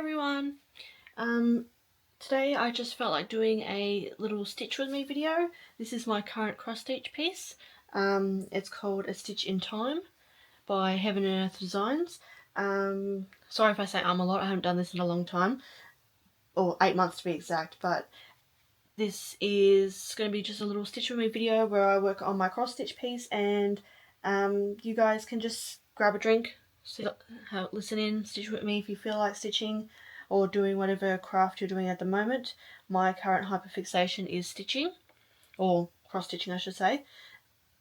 everyone. Today I just felt like doing a little stitch with me video. This is my current cross stitch piece. It's called A Stitch in Time by Heaven and Earth Designs. Sorry if I say a lot, I haven't done this in a long time, or 8 months to be exact, but this is going to be just a little stitch with me video where I work on my cross stitch piece, and you guys can just grab a drink, listen in, stitch with me if you feel like stitching or doing whatever craft you're doing at the moment. My current hyperfixation is stitching, or cross stitching I should say,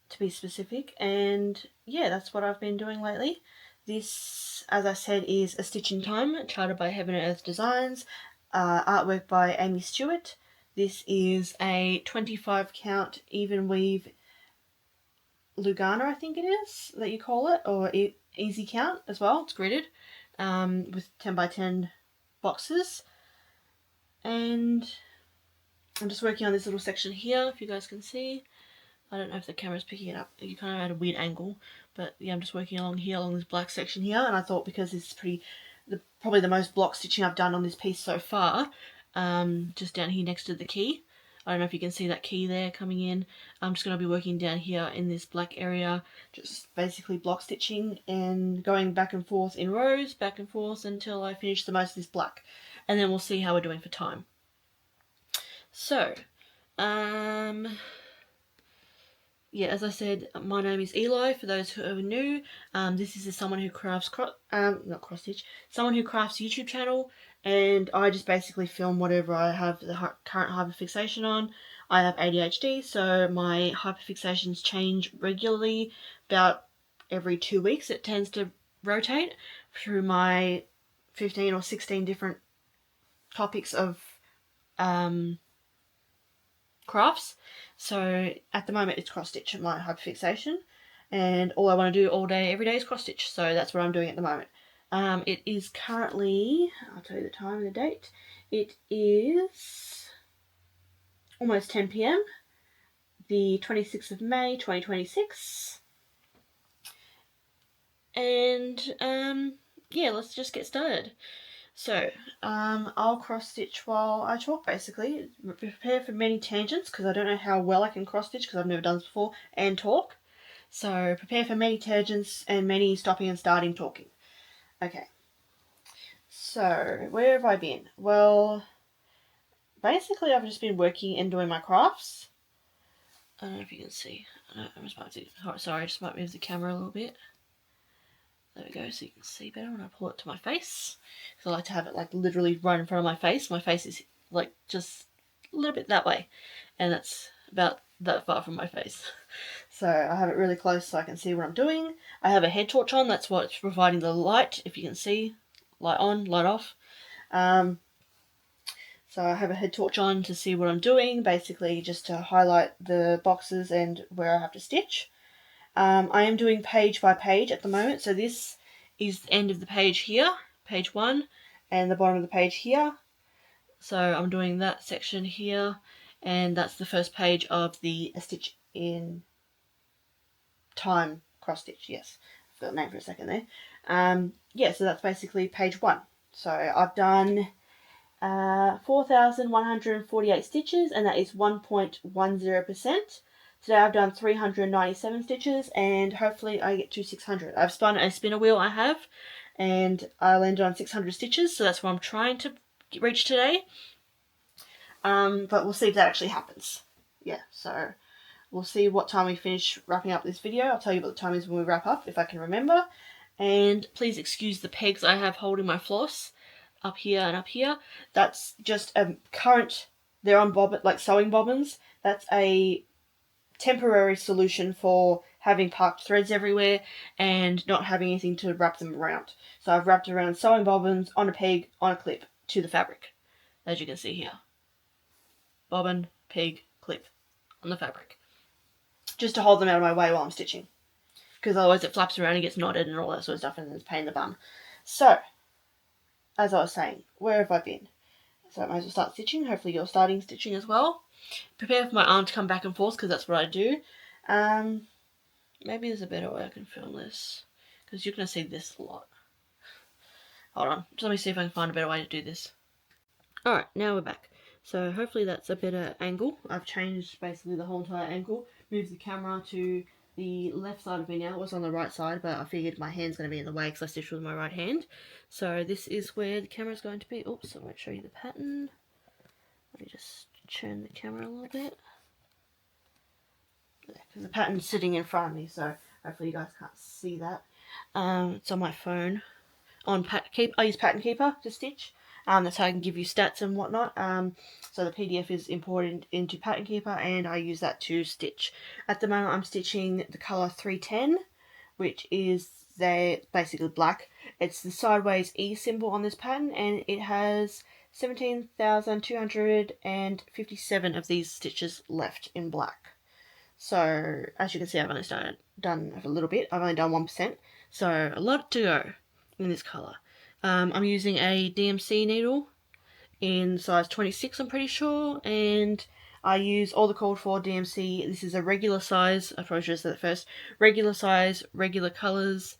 to be specific, and yeah, that's what I've been doing lately. This, as I said, is A Stitch in Time, charted by Heaven and Earth Designs, artwork by Aimee Stewart. This is a 25 count even weave Lugana, I think it is, that you call it, or easy count as well. It's gridded with 10 by 10 boxes, and I'm just working on this little section here, if you guys can see. I don't know if the camera's picking it up, you kind of at a weird angle, but yeah, I'm just working along here, along this black section here, and I thought because this is probably the most block stitching I've done on this piece so far, just down here next to the key. I don't know if you can see that key there coming in. I'm just going to be working down here in this black area, just basically block stitching and going back and forth in rows, back and forth until I finish the most of this black. And then we'll see how we're doing for time. So, yeah, as I said, my name is Eli, for those who are new. This is someone who crafts, someone who crafts YouTube channel, and I just basically film whatever I have the current hyperfixation on. I have ADHD, so my hyperfixations change regularly, about every 2 weeks. It tends to rotate through my 15 or 16 different topics of crafts. So at the moment it's cross stitch, my hyperfixation, and all I want to do all day every day is cross stitch, so that's what I'm doing at the moment. It is currently, I'll tell you the time and the date, it is almost 10 PM, the 26th of May 2026, and yeah, let's just get started. So, I'll cross stitch while I talk, basically. Prepare for many tangents, because I don't know how well I can cross stitch, because I've never done this before, and talk. So, prepare for many tangents and many stopping and starting talking. Okay. So, where have I been? Well, basically I've just been working and doing my crafts. I don't know if you can see. I just might move the camera a little bit. There we go, so you can see better when I pull it to my face. Because I like to have it like literally right in front of my face. My face is like just a little bit that way, and that's about that far from my face. So I have it really close so I can see what I'm doing. I have a head torch on, that's what's providing the light, if you can see. Light on, light off. So I have a head torch on to see what I'm doing, basically just to highlight the boxes and where I have to stitch. I am doing page by page at the moment, so this is the end of the page here, page 1, and the bottom of the page here. So I'm doing that section here, and that's the first page of the A Stitch in Time cross stitch. Yes, I forgot the name for a second there. Yeah, so that's basically page 1. So I've done 4,148 stitches, and that is 1.10%. Today I've done 397 stitches, and hopefully I get to 600. I've spun a spinner wheel I have, and I landed on 600 stitches, so that's what I'm trying to reach today. But we'll see if that actually happens. Yeah, so we'll see what time we finish wrapping up this video. I'll tell you what the time is when we wrap up, if I can remember. And please excuse the pegs I have holding my floss up here and up here. That's just a current, they're on like sewing bobbins. That's a temporary solution for having parked threads everywhere and not having anything to wrap them around. So I've wrapped around sewing bobbins on a peg, on a clip, to the fabric, as you can see here. Bobbin, peg, clip, on the fabric. Just to hold them out of my way while I'm stitching. Because otherwise it flaps around and gets knotted and all that sort of stuff, and it's a pain in the bum. So, as I was saying, where have I been? So I might as well start stitching. Hopefully you're starting stitching as well. Prepare for my arm to come back and forth, because that's what I do. Maybe there's a better way I can film this, because you're going to see this a lot. Hold on, just let me see if I can find a better way to do this. Alright, now we're back. So hopefully that's a better angle. I've changed basically the whole entire angle. Moved the camera to the left side of me now. It was on the right side, but I figured my hand's going to be in the way because I stitched with my right hand. So this is where the camera's going to be. Oops, I won't show you the pattern. Let me just turn the camera a little bit. Because the pattern's sitting in front of me, so hopefully you guys can't see that. It's on my phone. On I use Pattern Keeper to stitch. That's how I can give you stats and whatnot. So the PDF is imported into Pattern Keeper, and I use that to stitch. At the moment, I'm stitching the colour 310, which is basically black. It's the sideways E symbol on this pattern, and it has 17,257 of these stitches left in black. So as you can see, I've only done a little bit. I've only done 1%, so a lot to go in this colour. I'm using a DMC needle in size 26, I'm pretty sure, and I use all the called for DMC. This is a regular size, I probably should have said that first, regular size, regular colours,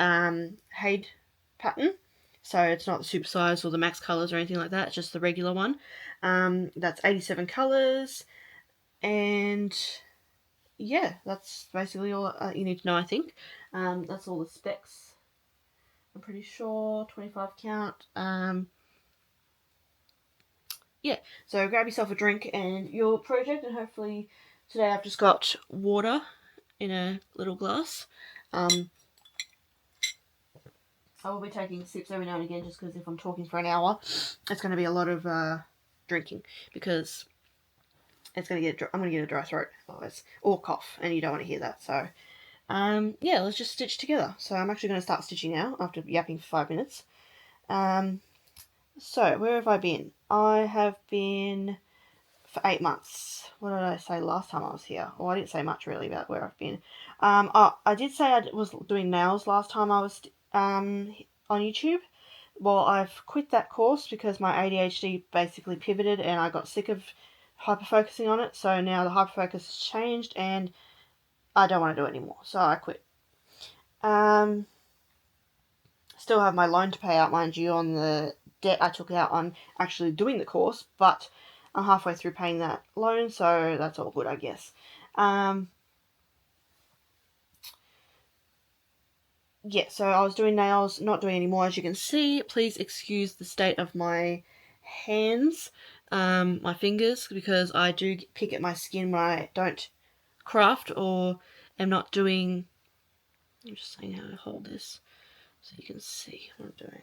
HAED pattern. So it's not the super size or the max colours or anything like that, it's just the regular one. That's 87 colours, and yeah, that's basically all you need to know, I think. That's all the specs, I'm pretty sure, 25 count. Yeah, so grab yourself a drink and your project, and hopefully today I've just got water in a little glass. I will be taking sips every now and again, just because if I'm talking for an hour, it's going to be a lot of drinking, because I'm going to get a dry throat otherwise, or cough, and you don't want to hear that. So yeah, let's just stitch together. So I'm actually going to start stitching now after yapping for 5 minutes. So where have I been? I have been for 8 months. What did I say last time I was here? Well, I didn't say much really about where I've been. I did say I was doing nails last time I was on YouTube. Well, I've quit that course because my ADHD basically pivoted and I got sick of hyper-focusing on it. So now the hyper-focus has changed and I don't want to do it anymore. So I quit. Still have my loan to pay out, mind you, on the debt I took out on actually doing the course, but I'm halfway through paying that loan, so that's all good, I guess. Yeah, so I was doing nails, not doing anymore, as you can see. Please excuse the state of my hands, my fingers, because I do pick at my skin when I don't craft or am not doing... I'm just saying how to hold this so you can see what I'm doing.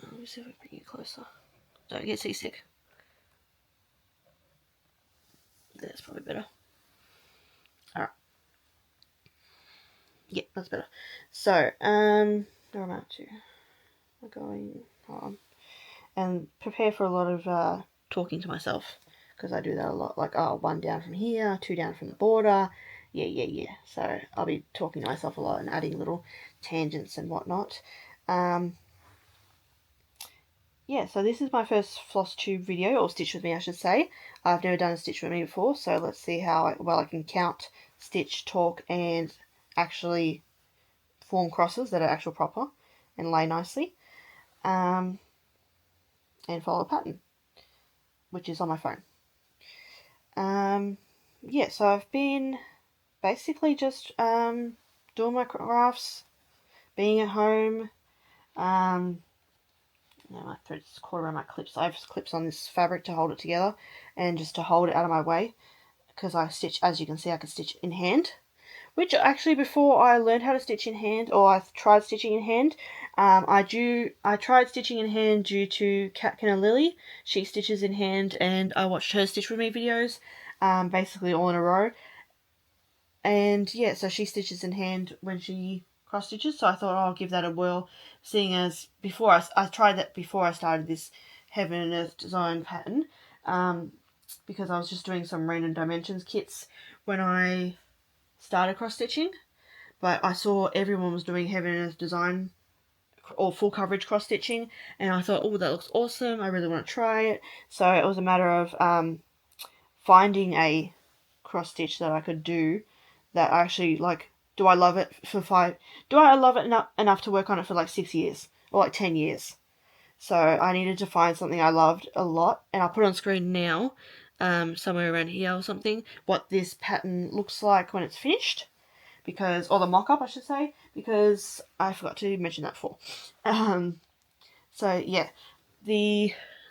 Let me see if I bring you closer. Don't get seasick. That's probably better. Alright. Yeah, that's better. So, where am I up to? I'm going on. And prepare for a lot of talking to myself, because I do that a lot. Like, oh, 1 down from here, 2 down from the border. Yeah. So I'll be talking to myself a lot and adding little tangents and whatnot. Yeah, so this is my first Flosstube video, or Stitch With Me I should say. I've never done a Stitch With Me before, so let's see how well I can count, stitch, talk, and actually form crosses that are actual proper and lay nicely. And follow a pattern, which is on my phone. Yeah, so I've been basically just doing my crafts, being at home. Now my thread's caught around my clips. I have clips on this fabric to hold it together and just to hold it out of my way, because I stitch, as you can see, I can stitch in hand. Which actually, before I learned how to stitch in hand, or I tried stitching in hand, I tried stitching in hand due to Catkin and Lillie. She stitches in hand, and I watched her Stitch With Me videos, basically all in a row. And yeah, so she stitches in hand when she cross stitches, so I thought, oh, I'll give that a whirl, seeing as before I tried that before I started this Heaven and Earth design pattern, because I was just doing some random dimensions kits when I started cross stitching, but I saw everyone was doing Heaven and Earth design or full coverage cross stitching, and I thought, oh, that looks awesome, I really want to try it. So it was a matter of finding a cross stitch that I could do, that I actually like do I love it for 5? Do I love it enough to work on it for like 6 years or like 10 years? So I needed to find something I loved a lot, and I'll put on screen now, somewhere around here or something, what this pattern looks like when it's finished, because, or the mock-up I should say, because I forgot to mention that before. So yeah,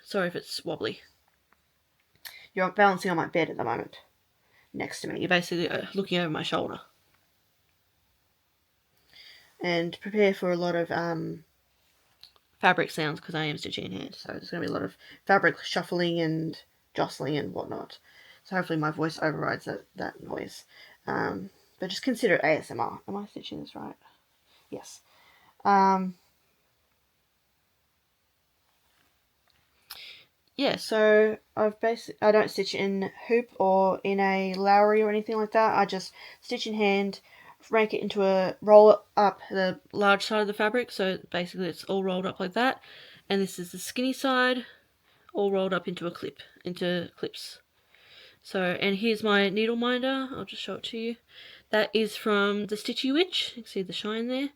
sorry if it's wobbly. You're balancing on my bed at the moment, next to me. You're basically looking over my shoulder. And prepare for a lot of fabric sounds, because I am stitching in hand, so there's going to be a lot of fabric shuffling and jostling and whatnot. So hopefully my voice overrides that noise. But just consider it ASMR. Am I stitching this right? Yes. Yeah, so I don't stitch in hoop or in a Lowry or anything like that. I just stitch in hand, rake it into roll up the large side of the fabric, so basically it's all rolled up like that. And this is the skinny side, all rolled up into clips. So, and here's my needle minder. I'll just show it to you. That is from the Stitchy Witch. You can see the shine there.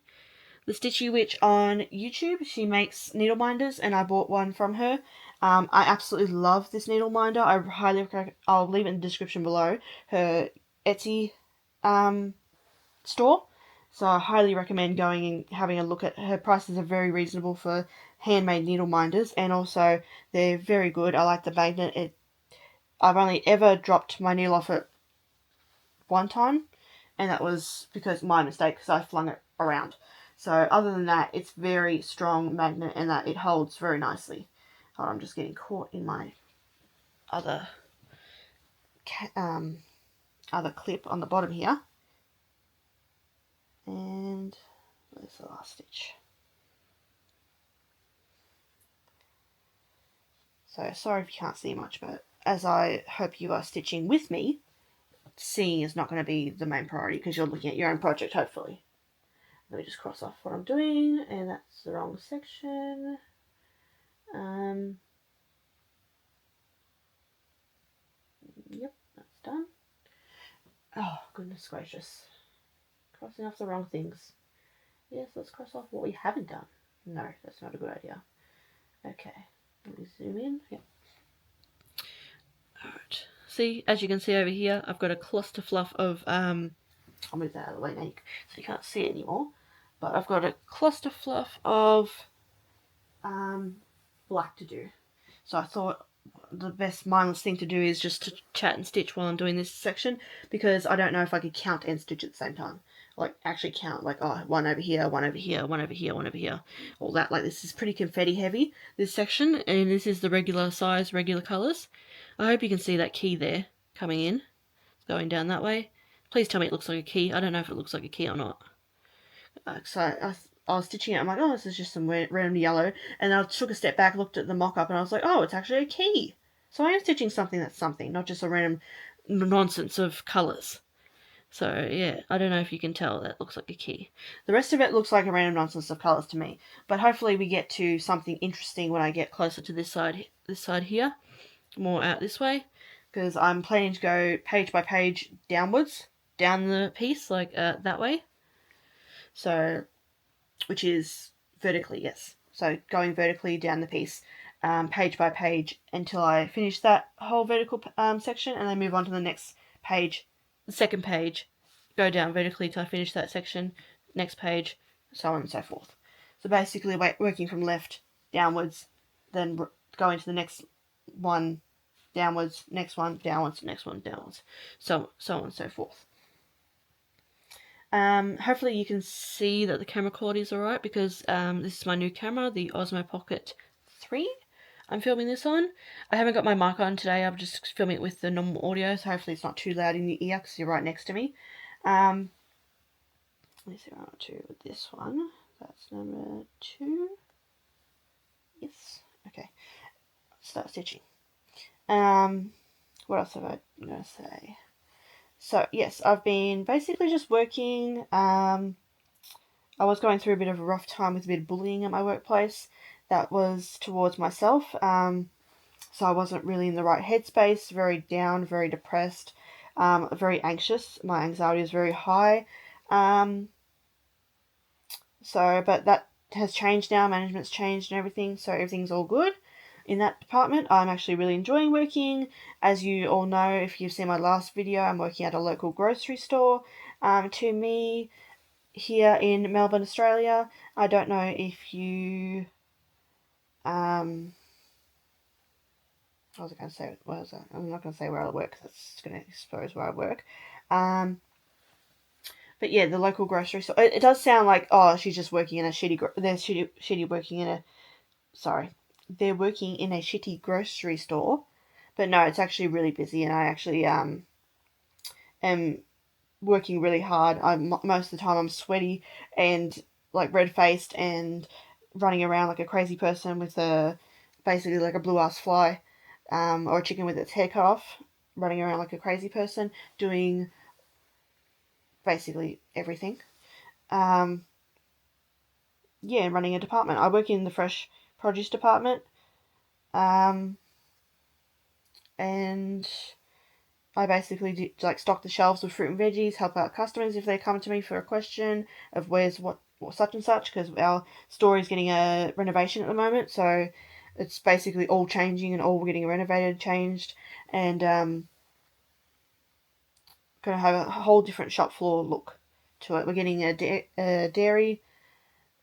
The Stitchy Witch on YouTube. She makes needle minders, and I bought one from her. I absolutely love this needle minder. I highly recommend. I'll leave it in the description below. Her Etsy store. So I highly recommend going and having a look at her. Prices are very reasonable for handmade needle minders, and also they're very good. I like the magnet. I've only ever dropped my needle off it one time, and that was because my mistake, because I flung it around. So other than that, it's very strong magnet, and that it holds very nicely. Oh, I'm just getting caught in my other clip on the bottom here. And where's the last stitch? So sorry if you can't see much, but as I hope you are stitching with me, seeing is not going to be the main priority because you're looking at your own project, hopefully. Let me just cross off what I'm doing, and that's the wrong section. Yep, that's done. Oh, goodness gracious. Crossing off the wrong things. Yes, let's cross off what we haven't done. No, that's not a good idea. Okay, let me zoom in. Yep. Alright. See, as you can see over here, I've got a cluster fluff of, I'll move that out of the way now so you can't see it anymore. But I've got a cluster fluff of black to do. So I thought the best mindless thing to do is just to chat and stitch while I'm doing this section, because I don't know if I could count and stitch at the same time. Like, actually count, like, oh, one over here, one over here, one over here, one over here. All that. Like, this is pretty confetti heavy, this section, and this is the regular size, regular colours. I hope you can see that key there coming in. It's going down that way. Please tell me it looks like a key. I don't know if it looks like a key or not. So I was stitching it. I'm like, oh, this is just some random yellow. And I took a step back, looked at the mock-up, and I was like, oh, it's actually a key. So I am stitching something that's something, not just a random nonsense of colours. So, yeah, I don't know if you can tell that looks like a key. The rest of it looks like a random nonsense of colours to me. But hopefully we get to something interesting when I get closer to this side here. More out this way. Because I'm planning to go page by page downwards. Down the piece, like that way. So, which is vertically, yes. So going vertically down the piece, page by page, until I finish that whole vertical section, and then move on to the next page, the second page, go down vertically till I finish that section, next page, so on and so forth. So basically working from left downwards, then going to the next one downwards, next one downwards, next one downwards, so on and so forth. Hopefully you can see that the camera quality is alright, because this is my new camera, the Osmo Pocket 3 I'm filming this on. I haven't got my mic on today, I'm just filming it with the normal audio, so hopefully it's not too loud in your ear because you're right next to me. Let me see what I'm up to with this one. That's number 2. Yes, okay. Start stitching. What else have I going to say? So, yes, I've been basically just working. I was going through a bit of a rough time with a bit of bullying at my workplace. That was towards myself. So I wasn't really in the right headspace, very down, very depressed, very anxious. My anxiety was very high. But that has changed now. Management's changed and everything, so everything's all good in that department. I'm actually really enjoying working. As you all know, if you've seen my last video, I'm working at a local grocery store to me here in Melbourne, Australia. I don't know if you... what was I going to say? What was that? I'm not going to say where I work, because that's going to expose where I work. But yeah, the local grocery store. It does sound like, oh, she's just working in a shitty working in a... Sorry. They're working in a shitty grocery store. But no, it's actually really busy, and I actually am working really hard. Most of the time I'm sweaty and like red-faced and running around like a crazy person with basically like a blue-ass fly, or a chicken with its head cut off, running around like a crazy person, doing basically everything. Yeah, running a department. I work in the fresh produce department, and I basically do, like, stock the shelves with fruit and veggies, help out customers if they come to me for a question of where's what such and such, because our store is getting a renovation at the moment, so it's basically all changing and all getting renovated, changed, and gonna have a whole different shop floor look to it. We're getting a dairy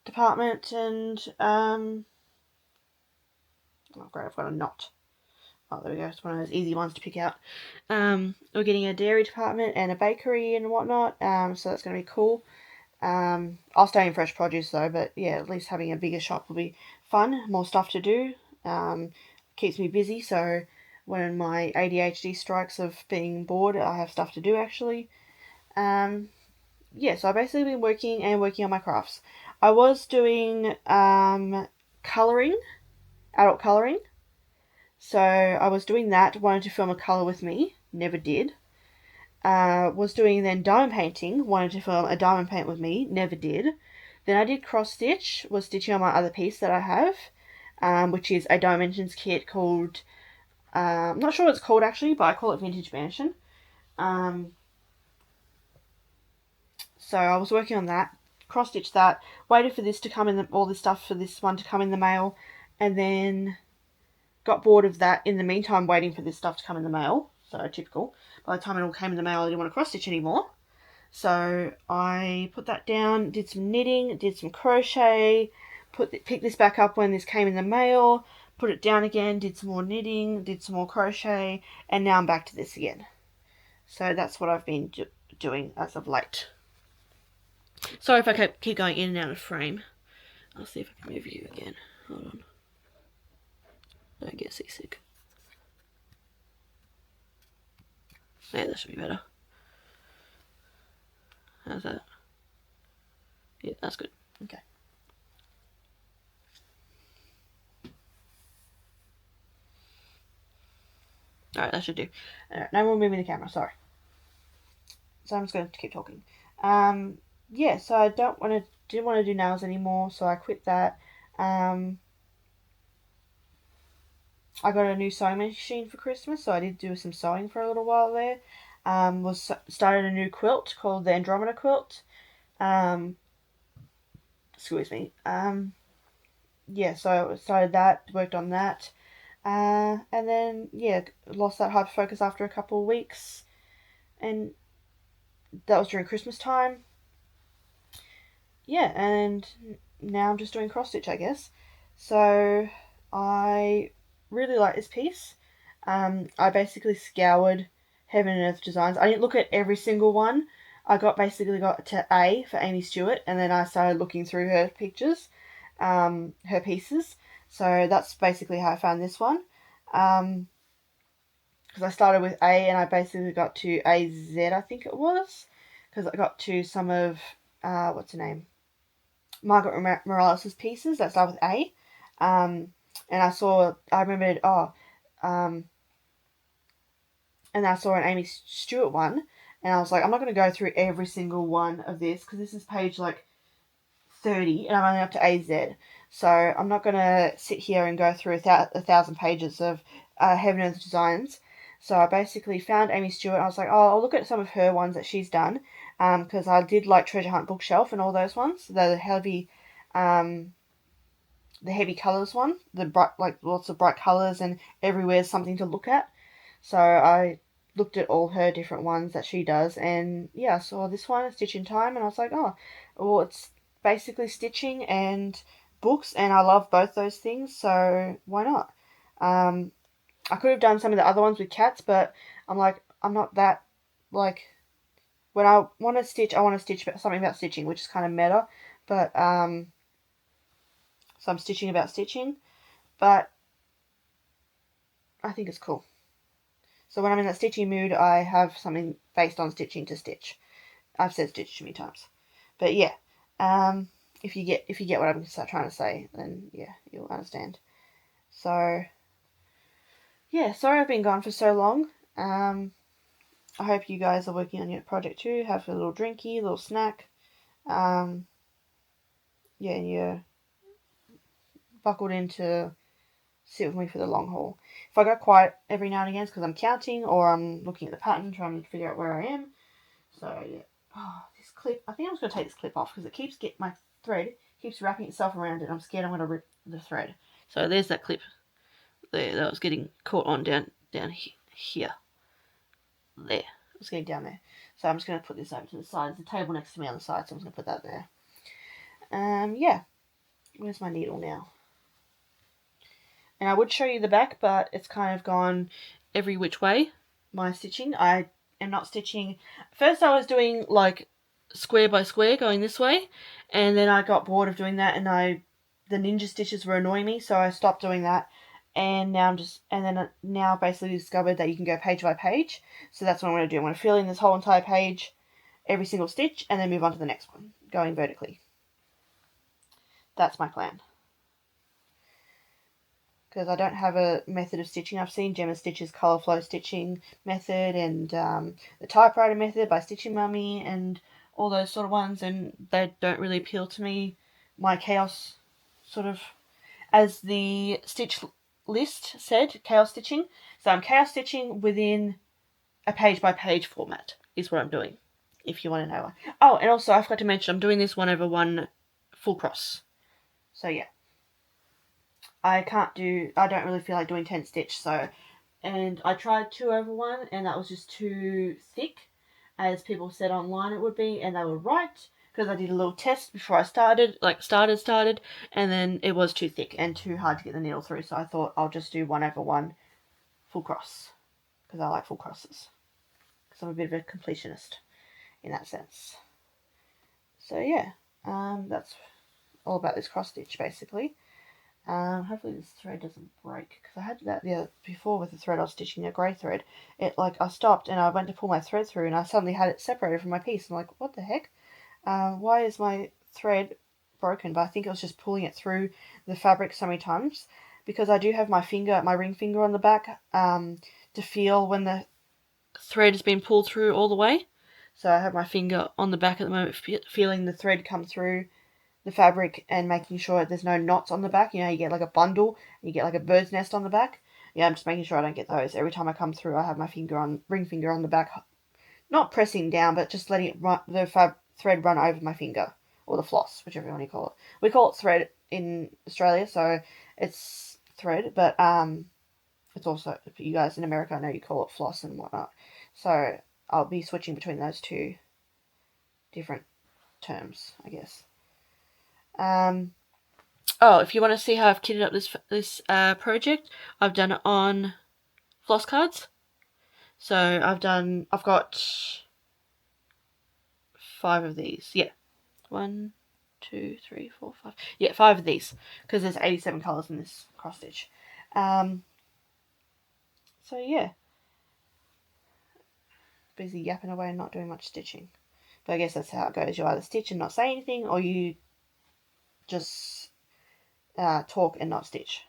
department, and oh great, I've got a knot. Oh, there we go. It's one of those easy ones to pick out. We're getting a dairy department and a bakery and whatnot, so that's going to be cool. I'll stay in fresh produce though, but yeah, at least having a bigger shop will be fun. More stuff to do. Keeps me busy, so when my ADHD strikes of being bored, I have stuff to do actually. Yeah, so I've basically been working on my crafts. I was doing colouring, adult colouring. So I was doing that, wanted to film a colour with me, never did. Was doing then diamond painting, wanted to film a diamond paint with me, never did. Then I did cross stitch, was stitching on my other piece that I have, which is a dimensions kit called, I'm not sure what it's called actually, but I call it Vintage Mansion. So I was working on that, cross stitched that, waited for this to come in, all this stuff for this one to come in the mail, and then got bored of that in the meantime, waiting for this stuff to come in the mail. So typical. By the time it all came in the mail, I didn't want to cross stitch anymore. So I put that down, did some knitting, did some crochet, picked this back up when this came in the mail, put it down again, did some more knitting, did some more crochet, and now I'm back to this again. So that's what I've been doing as of late. Sorry if I keep going in and out of frame. I'll see if I can move you again. Hold on. Don't get seasick. Yeah, that should be better. How's that? Yeah, that's good. Okay. Alright, that should do. Alright, now we're moving the camera, sorry. So I'm just going to keep talking. Yeah, so I didn't want to do nails anymore, so I quit that. I got a new sewing machine for Christmas, so I did do some sewing for a little while there. Started a new quilt called the Andromeda quilt. Excuse me. Yeah, so I started that, worked on that. And then, yeah, lost that hyper focus after a couple of weeks. And that was during Christmas time. Yeah, and now I'm just doing cross stitch, I guess. So I really like this piece. I basically scoured Heaven and Earth Designs. I didn't look at every single one. I basically got to A for Aimee Stewart, and then I started looking through her pictures, her pieces. So that's basically how I found this one. Because I started with A and I basically got to AZ, I think it was. Because I got to some of, what's her name? Margaret Morales' pieces that start with A. And I remembered, and I saw an Aimee Stewart one, and I was like, I'm not going to go through every single one of this, because this is page like 30, and I'm only up to AZ. So I'm not going to sit here and go through 1,000 pages of Heaven and Earth Designs. So I basically found Aimee Stewart. I was like, oh, I'll look at some of her ones that she's done, because I did like Treasure Hunt Bookshelf and all those ones. The heavy colours one, the bright, like lots of bright colours and everywhere's something to look at. So I looked at all her different ones that she does, and yeah, I saw this one, Stitch in Time, and I was like, oh, well, it's basically stitching and books, and I love both those things, so why not? I could have done some of the other ones with cats, but I'm like, I'm not that, like, when I want to stitch, I want to stitch something about stitching, which is kind of meta, but, so I'm stitching about stitching, but I think it's cool. So when I'm in that stitching mood, I have something based on stitching to stitch. I've said stitch too many times, but yeah. If you get what I'm trying to say, then yeah, you'll understand. So yeah, sorry I've been gone for so long. I hope you guys are working on your project too. Have a little drinky, a little snack. Yeah, and you're buckled in to sit with me for the long haul. If I go quiet every now and again, it's because I'm counting or I'm looking at the pattern, trying to figure out where I am. So yeah. Oh, this clip. I think I'm just gonna take this clip off because it keeps my thread keeps wrapping itself around it. I'm scared I'm gonna rip the thread. So there's that clip there that was getting caught on down here. There. It was getting down there. So I'm just gonna put this over to the side. There's a table next to me on the side, so I'm just gonna put that there. Yeah. Where's my needle now? And I would show you the back, but it's kind of gone every which way, my stitching. I am not stitching. First I was doing like square by square going this way, and then I got bored of doing that, and the ninja stitches were annoying me, so I stopped doing that. And now basically discovered that you can go page by page. So that's what I'm going to do. I'm going to fill in this whole entire page, every single stitch, and then move on to the next one, going vertically. That's my plan. Because I don't have a method of stitching. I've seen Gemma Stitches' colour flow stitching method and the typewriter method by Stitchin Mommy and all those sort of ones, and they don't really appeal to me. My chaos sort of, as the stitch list said, chaos stitching. So I'm chaos stitching within a page by page format is what I'm doing, if you want to know. Oh, and also I forgot to mention I'm doing this 1/1 full cross. So yeah. I don't really feel like doing 10 stitch, so, and I tried 2/1 and that was just too thick, as people said online it would be, and they were right, because I did a little test before I started, and then it was too thick and too hard to get the needle through, so I thought I'll just do 1/1 full cross, because I like full crosses, because I'm a bit of a completionist in that sense. So yeah, that's all about this cross stitch basically. Hopefully this thread doesn't break, because I had that before with the thread I was stitching, a grey thread. I stopped and I went to pull my thread through and I suddenly had it separated from my piece. I'm like, what the heck? Why is my thread broken? But I think it was just pulling it through the fabric so many times, because I do have my ring finger on the back to feel when the thread has been pulled through all the way. So I have my finger on the back at the moment, feeling the thread come through the fabric and making sure there's no knots on the back. You know, you get like a bundle, and you get like a bird's nest on the back. Yeah, I'm just making sure I don't get those. Every time I come through, I have my ring finger on the back, not pressing down, but just letting it run, thread run over my finger, or the floss, whichever one you call it. We call it thread in Australia, so it's thread, but it's also, for you guys in America, I know you call it floss and whatnot. So I'll be switching between those two different terms, I guess. Oh, if you want to see how I've kitted up this project, I've done it on floss cards. So I've got 5 of these. Yeah, 1, 2, 3, 4, 5. Yeah, 5 of these, because there's 87 colours in this cross stitch. So yeah, busy yapping away and not doing much stitching. But I guess that's how it goes. You either stitch and not say anything, or you just talk and not stitch.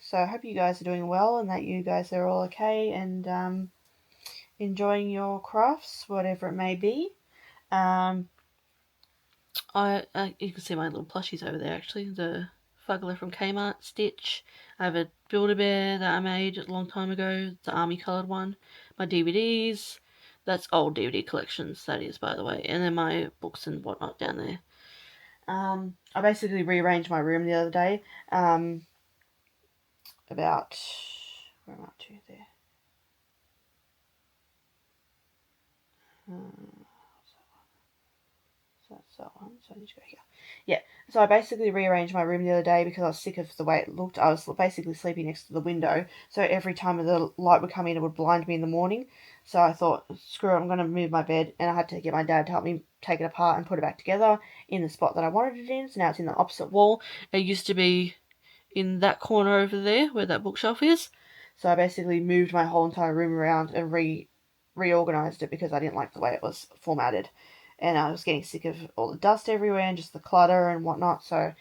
So I hope you guys are doing well and that you guys are all okay and enjoying your crafts, whatever it may be. You can see my little plushies over there, actually, the Fuggler from Kmart, Stitch. I have a Build-A-Bear that I made a long time ago, the army coloured one. My DVDs, that's old DVD collections, that is, by the way. And then my books and whatnot down there. I basically rearranged my room the other day. About, where am I up to there? So that's that one. So I need to go here. Yeah. So I basically rearranged my room the other day because I was sick of the way it looked. I was basically sleeping next to the window, so every time the light would come in, it would blind me in the morning. So I thought, screw it, I'm going to move my bed, and I had to get my dad to help me take it apart and put it back together in the spot that I wanted it in. So now it's in the opposite wall. It used to be in that corner over there where that bookshelf is. So I basically moved my whole entire room around and reorganized it because I didn't like the way it was formatted. And I was getting sick of all the dust everywhere and just the clutter and whatnot. So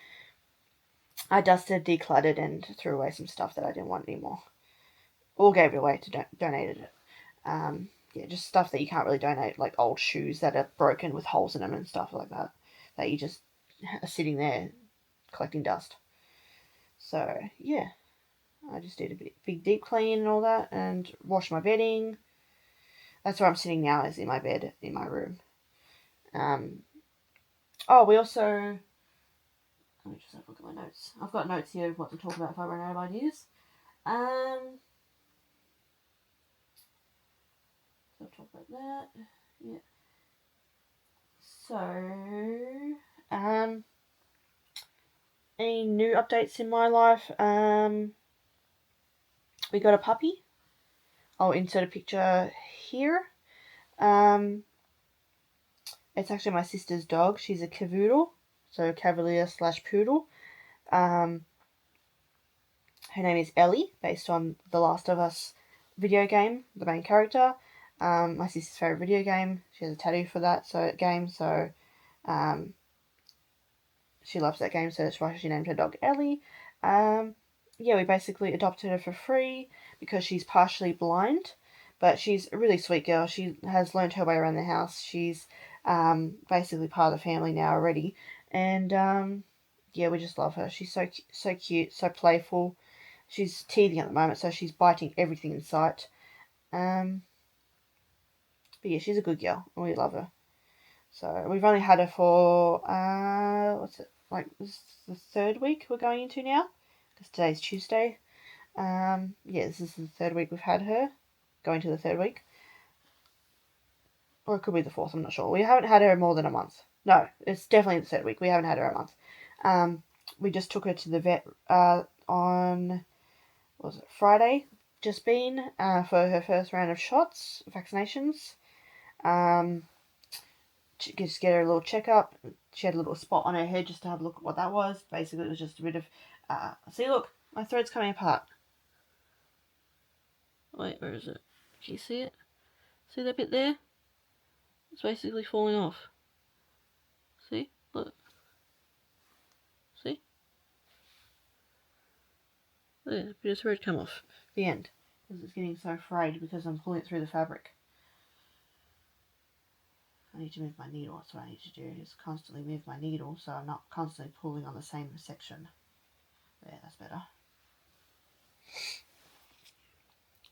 I dusted, decluttered, and threw away some stuff that I didn't want anymore. Or gave it away to donated it. Yeah, just stuff that you can't really donate, like old shoes that are broken with holes in them and stuff like that. That you just are sitting there collecting dust. So, yeah. I just did a big deep clean and all that and washed my bedding. That's where I'm sitting now, is in my bed in my room. We also... Let me just have a look at my notes. I've got notes here of what to talk about if I run out of ideas. So I'll talk about that. Yeah. So, any new updates in my life? We got a puppy. I'll insert a picture here. It's actually my sister's dog. She's a cavoodle, so Cavalier/Poodle. Her name is Ellie, based on The Last of Us video game, the main character. My sister's favourite video game. She has a tattoo for that game, so she loves that game, so that's why she named her dog Ellie. We basically adopted her for free because she's partially blind, but she's a really sweet girl. She has learned her way around the house. She's basically part of the family now already, and we just love her. She's so cute, so playful. She's teething at the moment, so she's biting everything in sight. But yeah, she's a good girl, and we love her. So we've only had her for this is the third week we're going into now, because today's Tuesday. This is the third week we've had her, going to the third week. Or it could be the fourth, I'm not sure. We haven't had her more than a month. No, it's definitely the third week. We haven't had her a month. We just took her to the vet on, Friday, just been, for her first round of vaccinations. Just get her a little checkup. She had a little spot on her head just to have a look at what that was. Basically, it was just a bit of... see, look, my throat's coming apart. Wait, where is it? Can you see it? See that bit there? It's basically falling off. See? Look. See? There, a bit of thread come off. The end. Because it's getting so frayed because I'm pulling it through the fabric. I need to move my needle. That's what I need to do, is constantly move my needle so I'm not constantly pulling on the same section. There, that's better.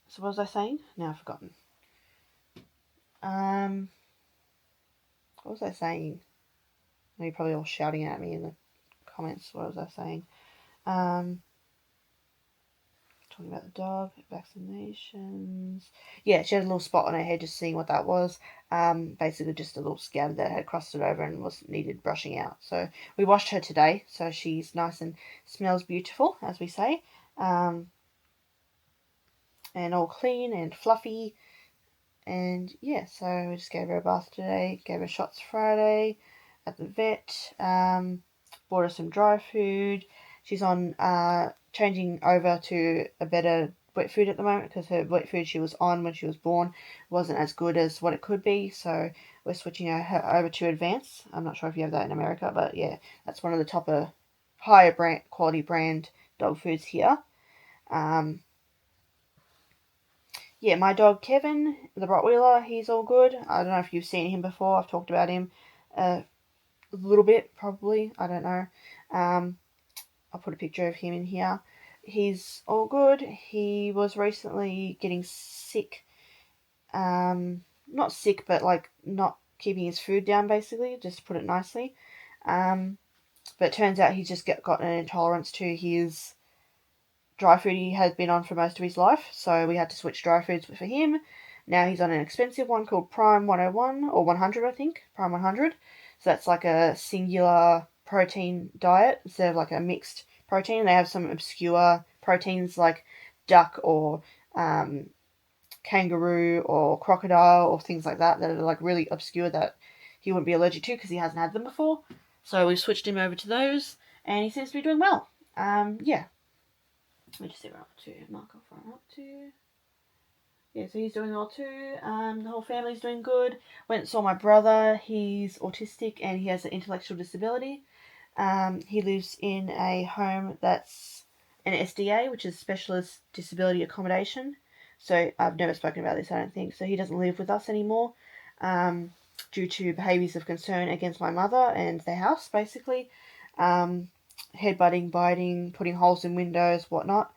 So what was I saying? Now I've forgotten. What was I saying? You're probably all shouting at me in the comments. What was I saying? Talking about the dog, vaccinations. Yeah, she had a little spot on her head, just seeing what that was. Basically just a little scab that had crusted over and needed brushing out. So we washed her today, so she's nice and smells beautiful, as we say. And all clean and fluffy. And yeah, so we just gave her a bath today, gave her shots Friday at the vet, bought her some dry food. She's on changing over to a better wet food at the moment, because her wet food she was on when she was born wasn't as good as what it could be, so we're switching her over to Advance. I'm not sure if you have that in America, but yeah, that's one of the higher quality brand dog foods here. My dog Kevin, the Rottweiler, he's all good. I don't know if you've seen him before. I've talked about him a little bit, probably. I don't know. I'll put a picture of him in here. He's all good. He was recently getting sick. Not sick, but like not keeping his food down, basically, just to put it nicely. But it turns out he's just got an intolerance to his dry food he has been on for most of his life. So we had to switch dry foods for him. Now he's on an expensive one called Prime 101 or 100, I think. Prime 100. So that's like a singular protein diet instead of like a mixed protein. They have some obscure proteins like duck or kangaroo or crocodile or things like that are like really obscure that he wouldn't be allergic to because he hasn't had them before. So we switched him over to those, and he seems to be doing well. Yeah. Let me just see what I'm up to. Mark off what I'm up to. Yeah, so he's doing well too. The whole family's doing good. Went and saw my brother. He's autistic and he has an intellectual disability. He lives in a home that's an SDA, which is Specialist Disability Accommodation. So I've never spoken about this, I don't think. So he doesn't live with us anymore due to behaviours of concern against my mother and the house, basically. Headbutting, biting, putting holes in windows, whatnot.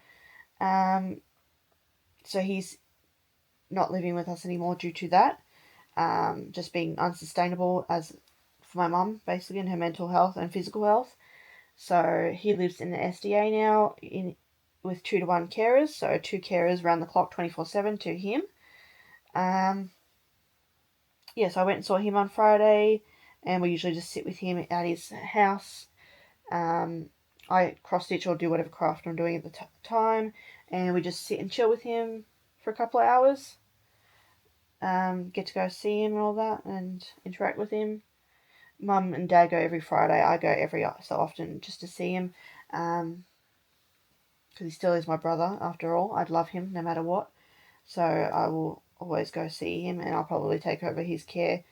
So he's not living with us anymore due to that. Just being unsustainable as for my mum, basically, in her mental health and physical health. So he lives in the SDA now with 2-to-1 carers, so 2 carers round the clock 24/7 to him. Yeah, so I went and saw him on Friday, and we usually just sit with him at his house. I cross stitch or do whatever craft I'm doing at the time, and we just sit and chill with him for a couple of hours. Get to go see him and all that, and interact with him. Mum and Dad go every Friday. I go every so often just to see him, because he still is my brother after all. I'd love him no matter what, so I will always go see him, and I'll probably take over his care,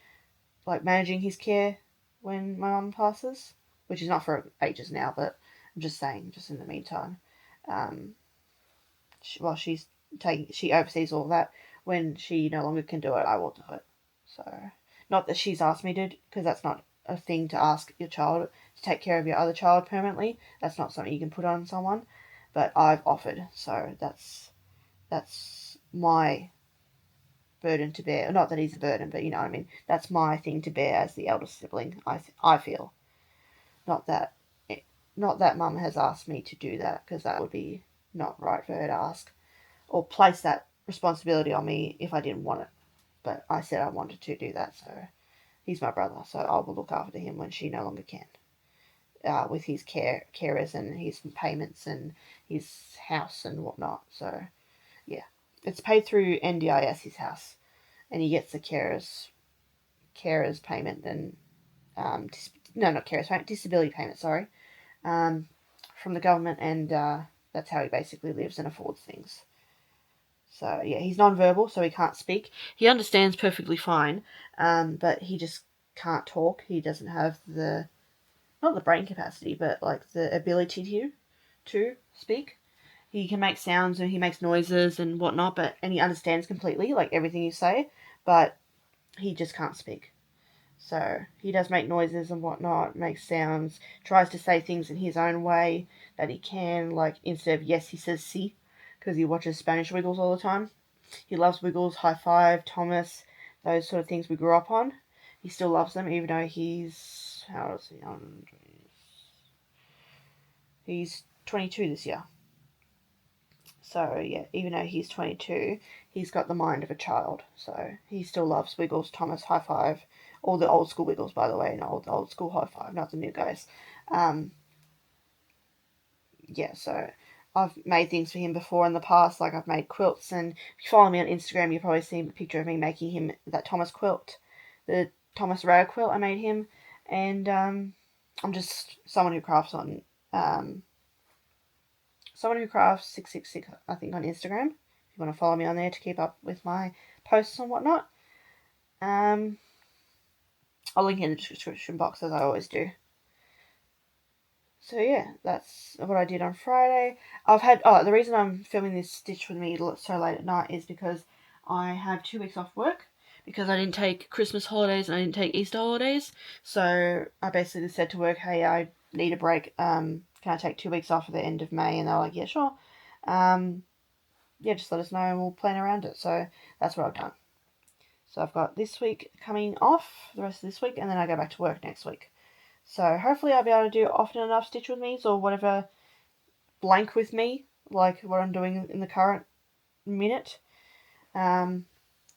like managing his care when my mum passes, which is not for ages now, but I'm just saying, just in the meantime, she oversees all that. When she no longer can do it, I will do it. So, not that she's asked me to, because that's not a thing to ask your child to take care of your other child permanently. That's not something you can put on someone. But I've offered, so that's my burden to bear. Not that he's a burden, but you know what I mean. That's my thing to bear as the eldest sibling. I feel, not that Mum has asked me to do that, because that would be not right for her to ask or place that responsibility on me if I didn't want it. But I said I wanted to do that, so he's my brother, so I will look after him when she no longer can. With his carers and his payments and his house and whatnot. So, yeah. It's paid through NDIS, his house. And he gets the carers payment and, not carers payment, disability payment, sorry, from the government, and that's how he basically lives and affords things. So, yeah, he's non-verbal, so he can't speak. He understands perfectly fine, but he just can't talk. He doesn't have not the brain capacity, but like the ability to speak. He can make sounds and he makes noises and whatnot, and he understands completely, like everything you say, but he just can't speak. So he does make noises and whatnot, makes sounds, tries to say things in his own way that he can, like instead of yes, he says si, because he watches Spanish Wiggles all the time. He loves Wiggles, High Five, Thomas, those sort of things we grew up on. He still loves them, even though he's, how old is he? He's 22 this year. So, yeah, even though he's 22, he's got the mind of a child. So, he still loves Wiggles, Thomas, High Five, all the old school Wiggles, by the way, and old school High Five, not the new guys. Yeah, so I've made things for him before in the past, like I've made quilts, and if you follow me on Instagram, you've probably seen a picture of me making him that Thomas quilt, the Thomas Rao quilt I made him, and I'm just someone who crafts on, someone who crafts 666, I think, on Instagram. If you want to follow me on there to keep up with my posts and whatnot. I'll link in the description box as I always do. So yeah, that's what I did on Friday. The reason I'm filming this stitch with me so late at night is because I have 2 weeks off work, because I didn't take Christmas holidays and I didn't take Easter holidays. So I basically said to work, hey, I need a break. can I take 2 weeks off at the end of May? And they were like, yeah, sure. Yeah, just let us know and we'll plan around it. So that's what I've done. So I've got this week coming off, the rest of this week, and then I go back to work next week. So hopefully I'll be able to do often enough Stitch with Me's or whatever blank with me, like what I'm doing in the current minute. But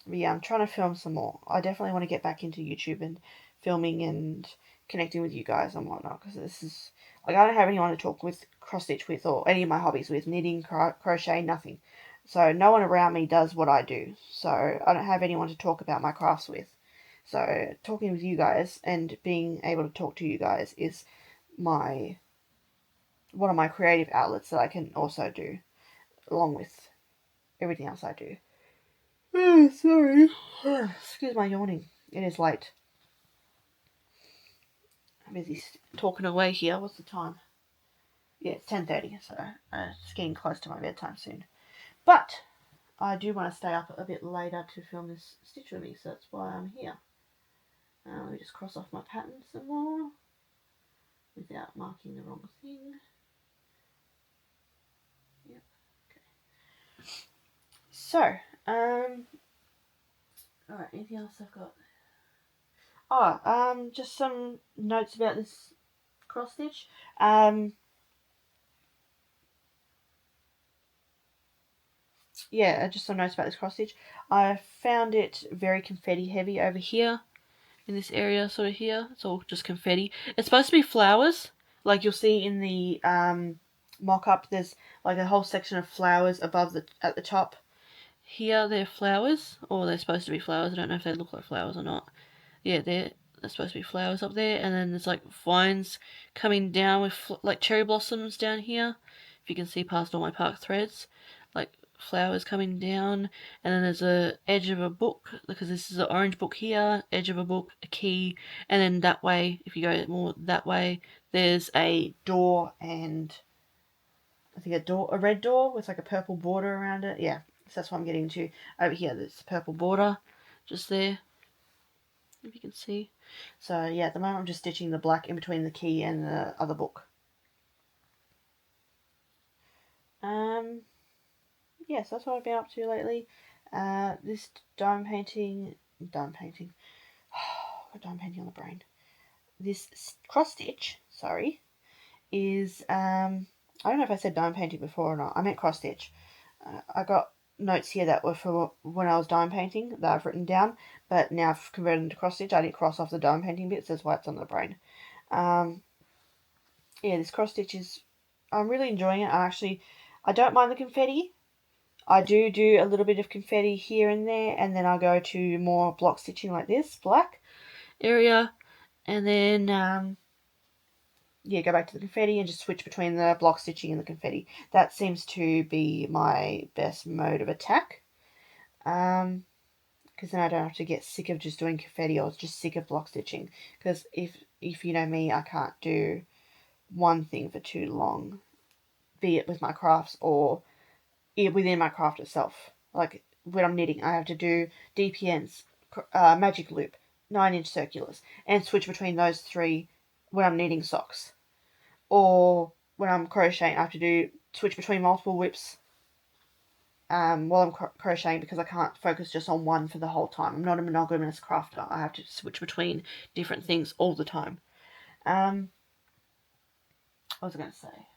yeah, I'm trying to film some more. I definitely want to get back into YouTube and filming and connecting with you guys and whatnot, because this is, like, I don't have anyone to talk with, cross stitch with, or any of my hobbies with, knitting, crochet, nothing. So no one around me does what I do. So I don't have anyone to talk about my crafts with. So talking with you guys and being able to talk to you guys is one of my creative outlets that I can also do along with everything else I do. Oh, sorry. Excuse my yawning. It is late. I'm busy talking away here. What's the time? Yeah, it's 10:30, so it's getting close to my bedtime soon. But I do want to stay up a bit later to film this stitch with me, so that's why I'm here. Let me just cross off my pattern some more without marking the wrong thing. Yep. Okay. So, alright, anything else I've got? Oh, just some notes about this cross stitch. Yeah, just some notes about this cross stitch. I found it very confetti heavy over here, in this area, sort of here. It's all just confetti. It's supposed to be flowers, like you'll see in the mock-up. There's like a whole section of flowers above at the top. Here they're flowers, or they're supposed to be flowers. I don't know if they look like flowers or not. Yeah, they're supposed to be flowers up there, and then there's like vines coming down with like cherry blossoms down here. If you can see past all my park threads, like flowers coming down, and then there's a edge of a book, because this is an orange book here, edge of a book, a key, and then that way, if you go more that way, there's a door, and I think a red door with like a purple border around it. Yeah, so that's what I'm getting to. Over here, there's a purple border just there, if you can see. So yeah, at the moment I'm just stitching the black in between the key and the other book. Yes, that's what I've been up to lately. This dime painting, got dime painting on the brain. This cross stitch, sorry, is I don't know if I said dime painting before or not. I meant cross stitch. I got notes here that were for when I was dime painting that I've written down, but now I've converted into cross stitch. I didn't cross off the dime painting bits, that's why it's on the brain. Yeah, this cross stitch is, I'm really enjoying it. I don't mind the confetti. I do a little bit of confetti here and there, and then I'll go to more block stitching like this, black area, and then yeah, go back to the confetti and just switch between the block stitching and the confetti. That seems to be my best mode of attack. Because then I don't have to get sick of just doing confetti or just sick of block stitching. Because if you know me, I can't do one thing for too long, be it with my crafts or within my craft itself. Like when I'm knitting, I have to do DPNs, magic loop, 9-inch circulars, and switch between those three when I'm knitting socks. Or when I'm crocheting, I have to switch between multiple whips while I'm crocheting, because I can't focus just on one for the whole time. I'm not a monogamous crafter. I have to switch between different things all the time. What was I going to say?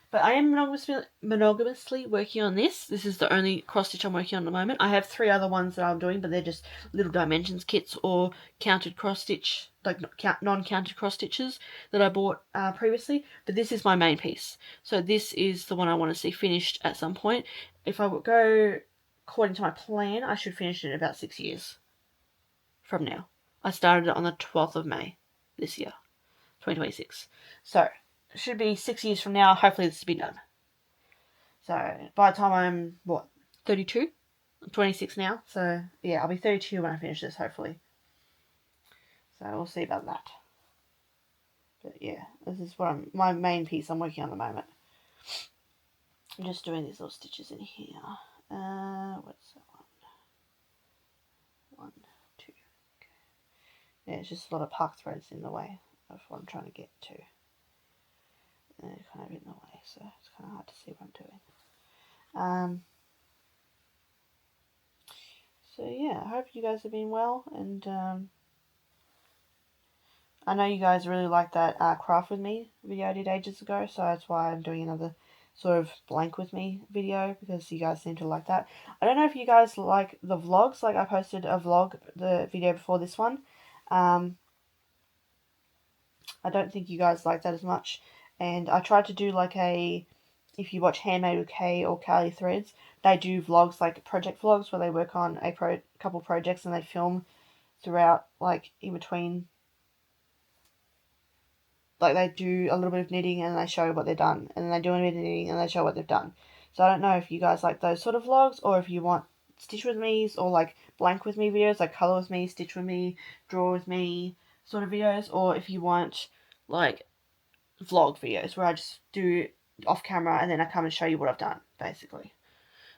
But I am monogamously working on this. This is the only cross stitch I'm working on at the moment. I have 3 other ones that I'm doing, but they're just little dimensions kits or counted cross stitch, like non-counted cross stitches that I bought previously. But this is my main piece. So this is the one I want to see finished at some point. If I go according to my plan, I should finish it in about 6 years from now. I started it on the 12th of May this year, 2026. So it should be 6 years from now. Hopefully this will be done. So by the time I'm, 32? I'm 26 now. So yeah, I'll be 32 when I finish this, hopefully. So we'll see about that. But yeah, this is my main piece I'm working on at the moment. I'm just doing these little stitches in here. What's that one? 1, 2. Okay. Yeah, it's just a lot of park threads in the way of what I'm trying to get to. they're kind of in the way, so it's kind of hard to see what I'm doing. So yeah, I hope you guys have been well, and I know you guys really liked that craft with me video I did ages ago, so that's why I'm doing another sort of blank with me video, because you guys seem to like that. I don't know if you guys like the vlogs. Like, I posted a vlog, the video before this one. I don't think you guys like that as much, and I tried to do like if you watch Handmade with Kay or Callie Threads, they do vlogs, like project vlogs, where they work on a couple projects and they film throughout, like in between, like they do a little bit of knitting and they show what they've done, and then they do a bit of knitting and they show what they've done. So I don't know if you guys like those sort of vlogs, or if you want stitch with me's, or like blank with me videos, like colour with me, stitch with me, draw with me sort of videos, or if you want like vlog videos where I just do off camera and then I come and show you what I've done, basically.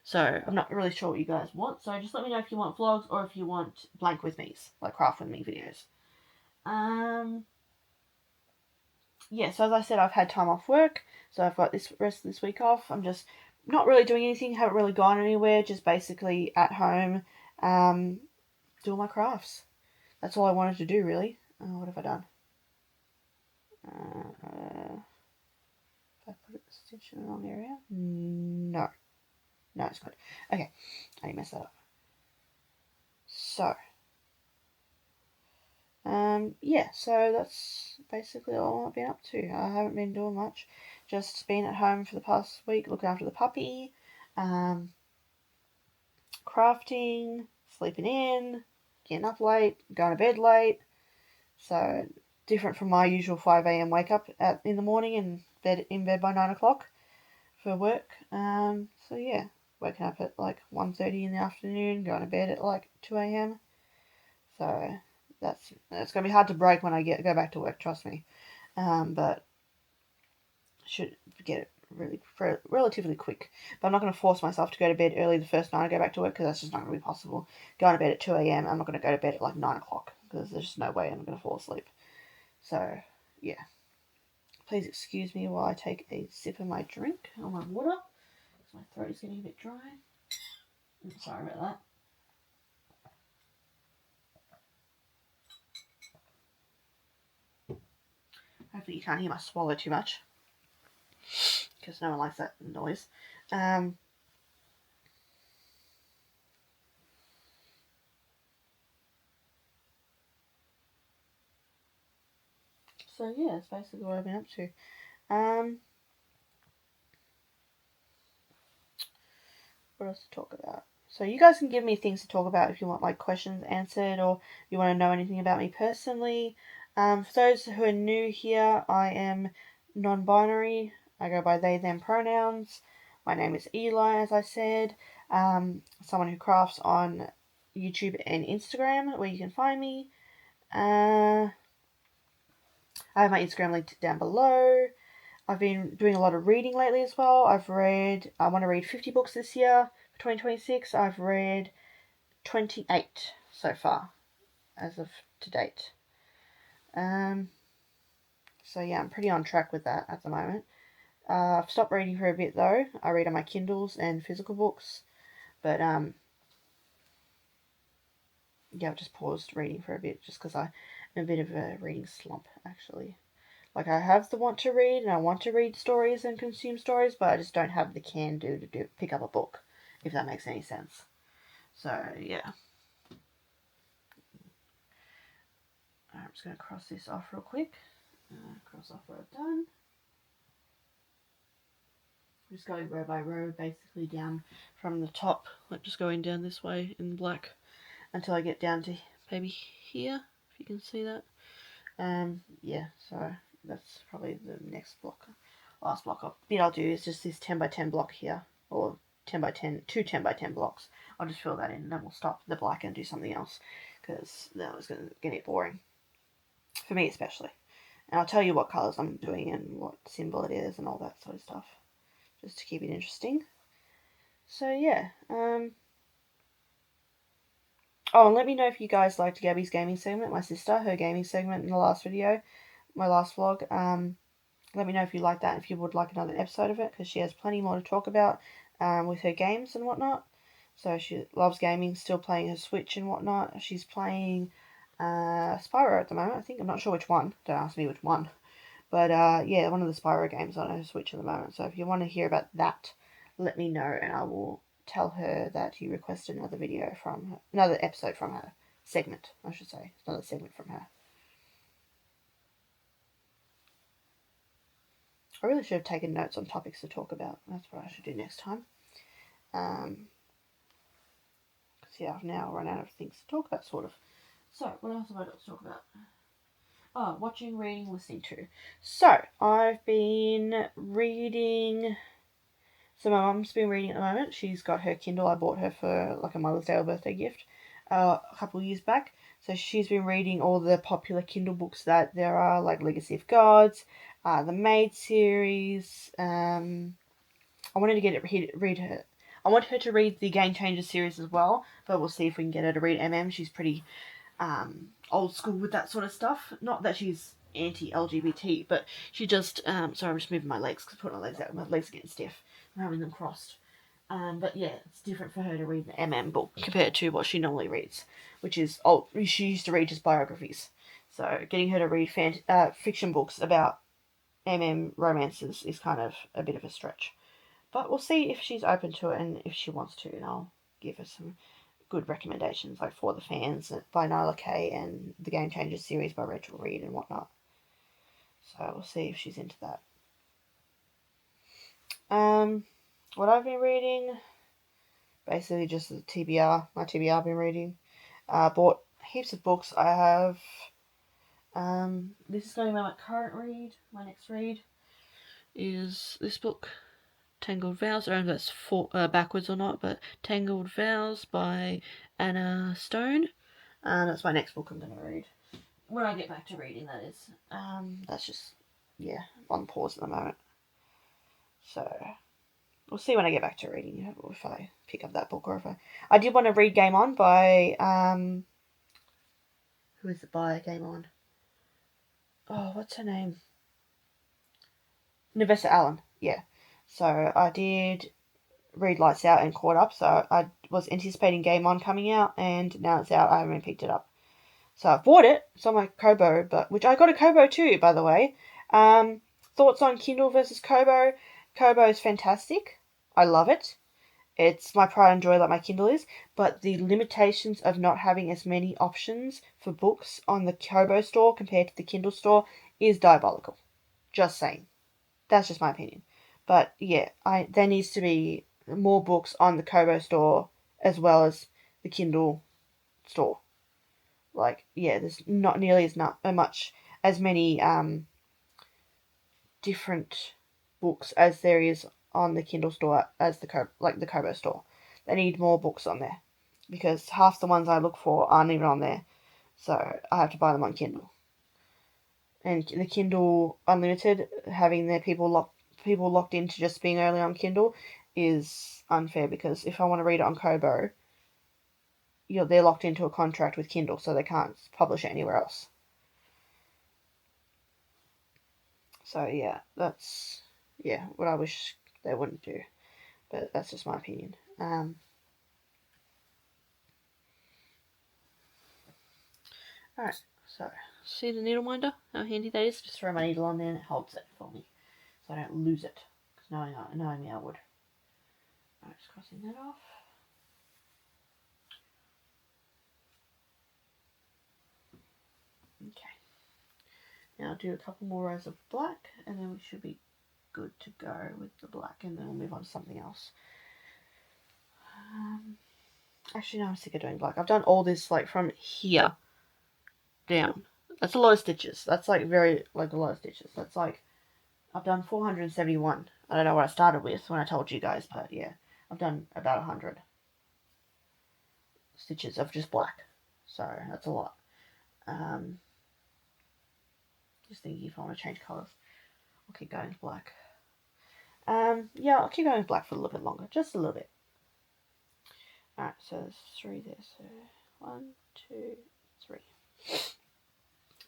So I'm not really sure what you guys want, so just let me know if you want vlogs or if you want blank with me's, like craft with me videos. Yeah, so as I said, I've had time off work, so I've got this rest of this week off. I'm just not really doing anything, haven't really gone anywhere, just basically at home, doing my crafts. That's all I wanted to do, really. What have I done? If I put a stitch in the wrong area? No. No, it's good. Okay, I didn't mess that up. So, yeah, so that's basically all I've been up to. I haven't been doing much. Just been at home for the past week, looking after the puppy, crafting, sleeping in, getting up late, going to bed late. So, different from my usual 5 a.m. wake up in the morning and in bed by 9 o'clock for work. So yeah, waking up at like 1:30 in the afternoon, going to bed at like 2 a.m. So that's going to be hard to break when I go back to work, trust me. But should get it relatively quick. But I'm not going to force myself to go to bed early the first night I go back to work, because that's just not going to be possible. Going to bed at 2 a.m, I'm not going to go to bed at like 9 o'clock, because there's just no way I'm going to fall asleep. So, yeah. Please excuse me while I take a sip of my drink or my water, because my throat is getting a bit dry. Sorry about that. Hopefully you can't hear my swallow too much, because no one likes that noise. So yeah, that's basically what I've been up to. What else to talk about? So you guys can give me things to talk about if you want like questions answered, or you want to know anything about me personally. For those who are new here, I am non-binary. I go by they, them pronouns. My name is Eli, as I said. Someone who crafts on YouTube and Instagram, where you can find me. I have my Instagram linked down below. I've been doing a lot of reading lately as well. I want to read 50 books this year for 2026. I've read 28 so far, as of to date. So yeah, I'm pretty on track with that at the moment. I've stopped reading for a bit though. I read on my Kindles and physical books, but yeah, I've just paused reading for a bit just because I'm in a bit of a reading slump, actually. Like, I have the want to read, and I want to read stories and consume stories, but I just don't have the can-do to pick up a book, if that makes any sense. So, yeah. I'm just going to cross this off real quick. Cross off what I've done. I'm just going row by row, basically down from the top, like just going down this way in black until I get down to maybe here, if you can see that. Yeah, so that's probably the next block. Last block bit I'll do is just this 10 by 10 block here, or 10 by 10, two 10 by 10 blocks. I'll just fill that in, and then we'll stop the black and do something else, because that was going to get boring, for me especially. And I'll tell you what colours I'm doing and what symbol it is and all that sort of stuff, just to keep it interesting. So yeah, oh, and let me know if you guys liked Gabby's gaming segment, my sister, her gaming segment in the last video, my last vlog. let me know if you like that, if you would like another episode of it, because she has plenty more to talk about with her games and whatnot. So she loves gaming, still playing her Switch and whatnot. She's playing Spyro at the moment, I think. I'm not sure which one. Don't ask me which one. But yeah, one of the Spyro games on her Switch at the moment. So if you want to hear about that, let me know and I will tell her that you requested another video from her, another episode from her. Segment, I should say. Another segment from her. I really should have taken notes on topics to talk about. That's what I should do next time. Because yeah, I've now run out of things to talk about, sort of. So, what else have I got to talk about? Oh, watching, reading, listening to. So, I've been reading. So, my mum's been reading at the moment. She's got her Kindle. I bought her for like a Mother's Day or birthday gift a couple of years back. So, she's been reading all the popular Kindle books that there are, like Legacy of Gods, the Maid series. I wanted to get it read her. I want her to read the Game Changer series as well, but we'll see if we can get her to read MM. She's pretty old school with that sort of stuff. Not that she's anti-LGBT, but she just, sorry, I'm just moving my legs because I put my legs out. My legs are getting stiff. I'm having them crossed. But yeah, it's different for her to read the MM book compared to what she normally reads, which is, she used to read just biographies. So getting her to read fiction books about MM romances is kind of a bit of a stretch. But we'll see if she's open to it and if she wants to, and I'll give her some good recommendations, like For the Fans by Nyla Kay and the Game Changers series by Rachel Reed and whatnot. So we'll see if she's into that. What I've been reading, basically just the TBR, my TBR I've been reading. Bought heaps of books. I have, this is going to be my current read. My next read is this book, Tangled Vows. I don't know if that's backwards or not, but Tangled Vows by Anna Stone. That's my next book I'm going to read. When I get back to reading, that is. That's just, yeah, on pause at the moment. So, we'll see when I get back to reading, if I pick up that book or if I did want to read Game On by, who is it by, Game On? Oh, what's her name? Nevessa Allen, yeah. So, I did read Lights Out and caught up, so I was anticipating Game On coming out, and now it's out. I haven't picked it up. So I've bought it. It's on my Kobo, which I got a Kobo too, by the way. Thoughts on Kindle versus Kobo? Kobo is fantastic. I love it. It's my pride and joy like my Kindle is, but the limitations of not having as many options for books on the Kobo store compared to the Kindle store is diabolical. Just saying. That's just my opinion. But yeah, there needs to be more books on the Kobo store as well as the Kindle store. Like, yeah, there's not nearly as many different books as there is on the Kindle store as the Kobo store. They need more books on there because half the ones I look for aren't even on there, so I have to buy them on Kindle. And the Kindle Unlimited, having their people locked into just being only on Kindle is unfair because if I want to read it on Kobo, they're locked into a contract with Kindle, so they can't publish it anywhere else. So yeah, that's what I wish they wouldn't do, but that's just my opinion. Alright, so see the needle minder? How handy that is? Just throw my needle on there and it holds it for me, so I don't lose it. Because knowing me, I would. Alright, just crossing that off. Okay. Now I'll do a couple more rows of black, and then we should be good to go with the black, and then we'll move on to something else. Actually, no, I'm sick of doing black. I've done all this, like, from here down. That's a lot of stitches. That's, like, a lot of stitches. That's, like, I've done 471. I don't know what I started with when I told you guys, but, yeah. I've done about 100 stitches of just black. So, that's a lot. Just thinking if I want to change colours. I'll keep going with black. Yeah, I'll keep going with black for a little bit longer. Just a little bit. Alright, so there's 3 there. So 1, 2, 3.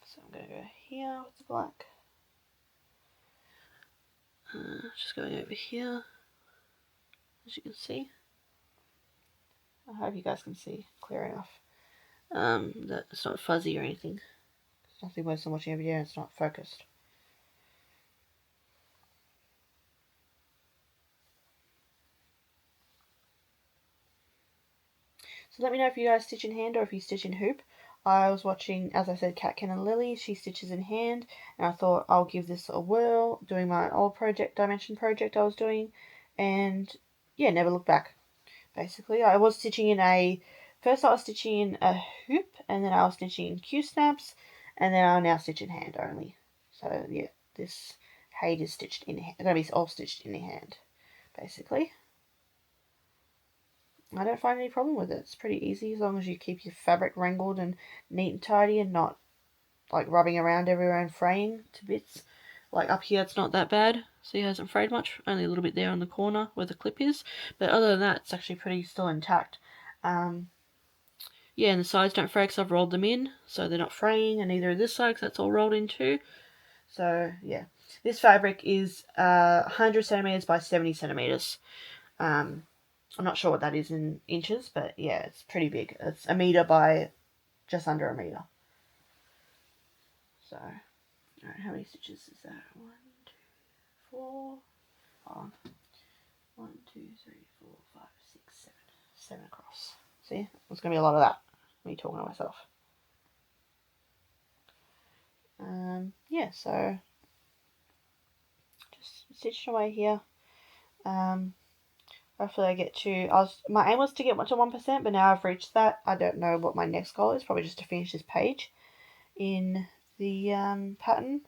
So I'm going to go here with the black. Just going over here, as you can see. I hope you guys can see clear enough. That it's not fuzzy or anything. There's nothing worse than watching a video and it's not focused. So let me know if you guys stitch in hand or if you stitch in hoop. I was watching, as I said, Catkin and Lillie. She stitches in hand, and I thought I'll give this a whirl, doing my old dimension project I was doing, and yeah, never looked back. Basically, I was stitching in first I was stitching in a hoop, and then I was stitching in Q-snaps, and then I'll now stitch in hand only. So yeah, this HAED is stitched in hand. It's going to be all stitched in hand, basically. I don't find any problem with it. It's pretty easy as long as you keep your fabric wrangled and neat and tidy and not like rubbing around everywhere and fraying to bits. Like up here it's not that bad. See, it hasn't frayed much. Only a little bit there on the corner where the clip is. But other than that, it's actually pretty still intact. Yeah, and the sides don't fray because I've rolled them in. So they're not fraying, and neither is this side because that's all rolled in too. So yeah. This fabric is 100 centimeters by 70 centimeters. I'm not sure what that is in inches, but yeah, it's pretty big. It's a meter by just under a meter. So, alright, how many stitches is that? 1, 2, 4. Hold on. 1, 2, 3, 4, 5, 6, 7. 7 across. See? There's going to be a lot of that. Me talking to myself. Yeah, so just stitching away here. Hopefully I get to, my aim was to get to 1%, but now I've reached that. I don't know what my next goal is, probably just to finish this page in the pattern,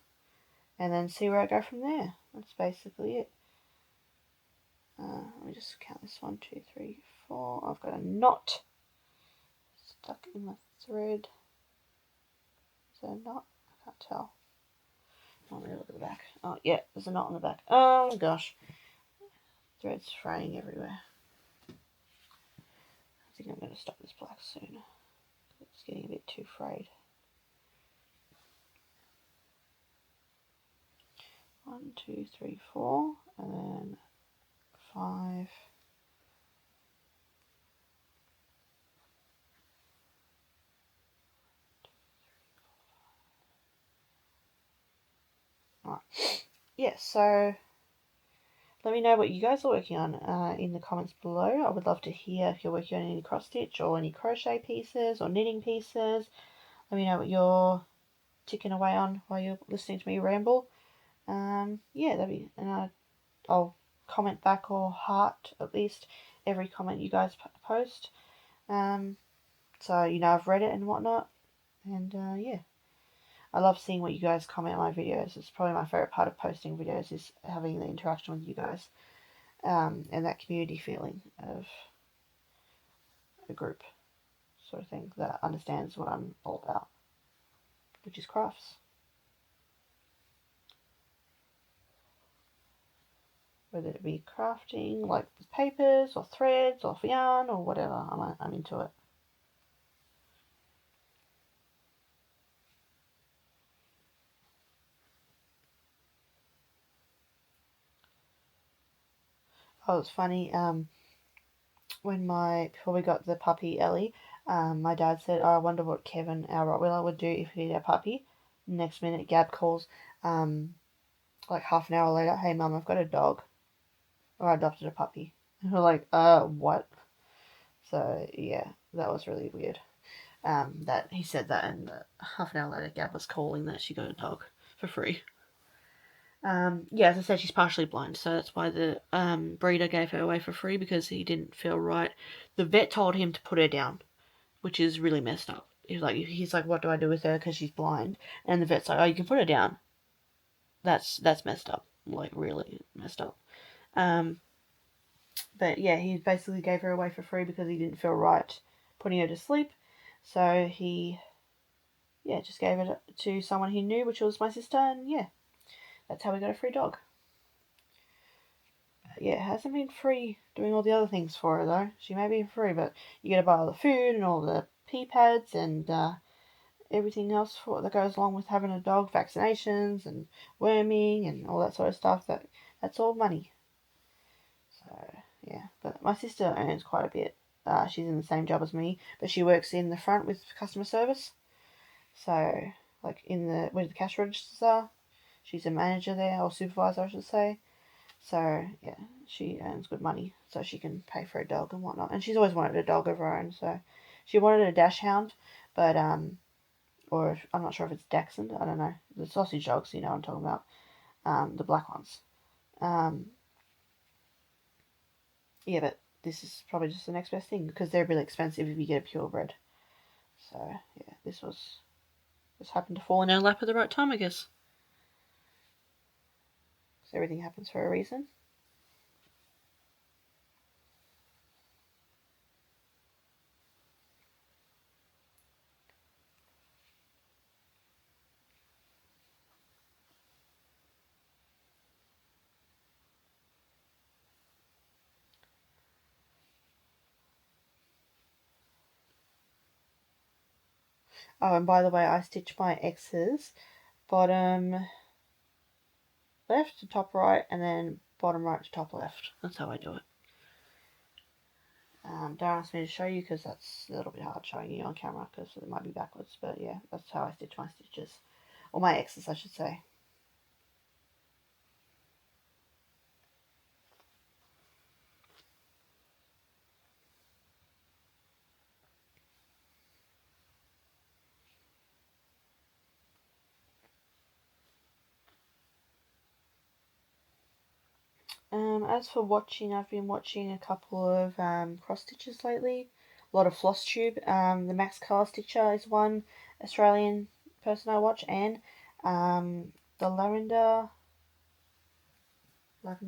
and then see where I go from there. That's basically it. Let me just count this. 1, 2, 3, 4. I've got a knot stuck in my thread. Is there a knot? I can't tell. Let me look at the back. Oh yeah, there's a knot on the back. Oh gosh. Thread's fraying everywhere. I think I'm going to stop this black soon. It's getting a bit too frayed. 1, 2, 3, 4, and then 5. Right. Yeah, so let me know what you guys are working on in the comments below. I would love to hear if you're working on any cross stitch or any crochet pieces or knitting pieces. Let me know what you're ticking away on while you're listening to me ramble. Yeah, and I'll comment back or heart at least every comment you guys post. So you know I've read it and whatnot. And yeah, I love seeing what you guys comment on my videos. It's probably my favorite part of posting videos is having the interaction with you guys. And that community feeling of a group sort of thing that understands what I'm all about, which is crafts. Whether it be crafting, like with papers or threads or yarn or whatever, I'm into it. Oh, it's funny. Before we got the puppy Ellie, my dad said, "Oh, I wonder what Kevin, our Rottweiler, would do if he had a puppy." Next minute, Gab calls, like half an hour later, "Hey, Mum, I've got a dog, or I adopted a puppy." And we're like, what? So yeah, that was really weird. That he said that, and half an hour later, Gab was calling that she got a dog for free. Yeah, as I said, she's partially blind, so that's why the breeder gave her away for free, because he didn't feel right. The vet told him to put her down, which is really messed up. He's like, what do I do with her because she's blind? And the vet's like, oh, you can put her down. That's messed up, like really messed up. But yeah, he basically gave her away for free because he didn't feel right putting her to sleep. So he, yeah, just gave it to someone he knew, which was my sister, and yeah, that's how we got a free dog. Yeah, it hasn't been free doing all the other things for her though. She may be free, but you got to buy all the food and all the pee pads and everything else that goes along with having a dog, vaccinations and worming and all that sort of stuff. That That's all money. So, yeah. But my sister earns quite a bit. She's in the same job as me, but she works in the front with customer service. So, like where the cash registers are. She's a manager there, or supervisor, I should say. So, yeah, she earns good money, so she can pay for a dog and whatnot. And she's always wanted a dog of her own, so she wanted a dachshund, but, or I'm not sure if it's Dachshund, I don't know. The sausage dogs, you know what I'm talking about. The black ones. Yeah, but this is probably just the next best thing, because they're really expensive if you get a purebred. So, yeah, this happened to fall in our lap at the right time, I guess. So everything happens for a reason. Oh, and by the way, I stitch my X's bottom left to top right, and then bottom right to top left. That's how I do it. Don't ask me to show you, because that's a little bit hard showing you on camera, because it might be backwards. But yeah, that's how I stitch my stitches. Or my X's, I should say. As for watching, I've been watching a couple of cross stitches lately. A lot of Flosstube. The Max Color Stitcher is one Australian person I watch, and the Lavender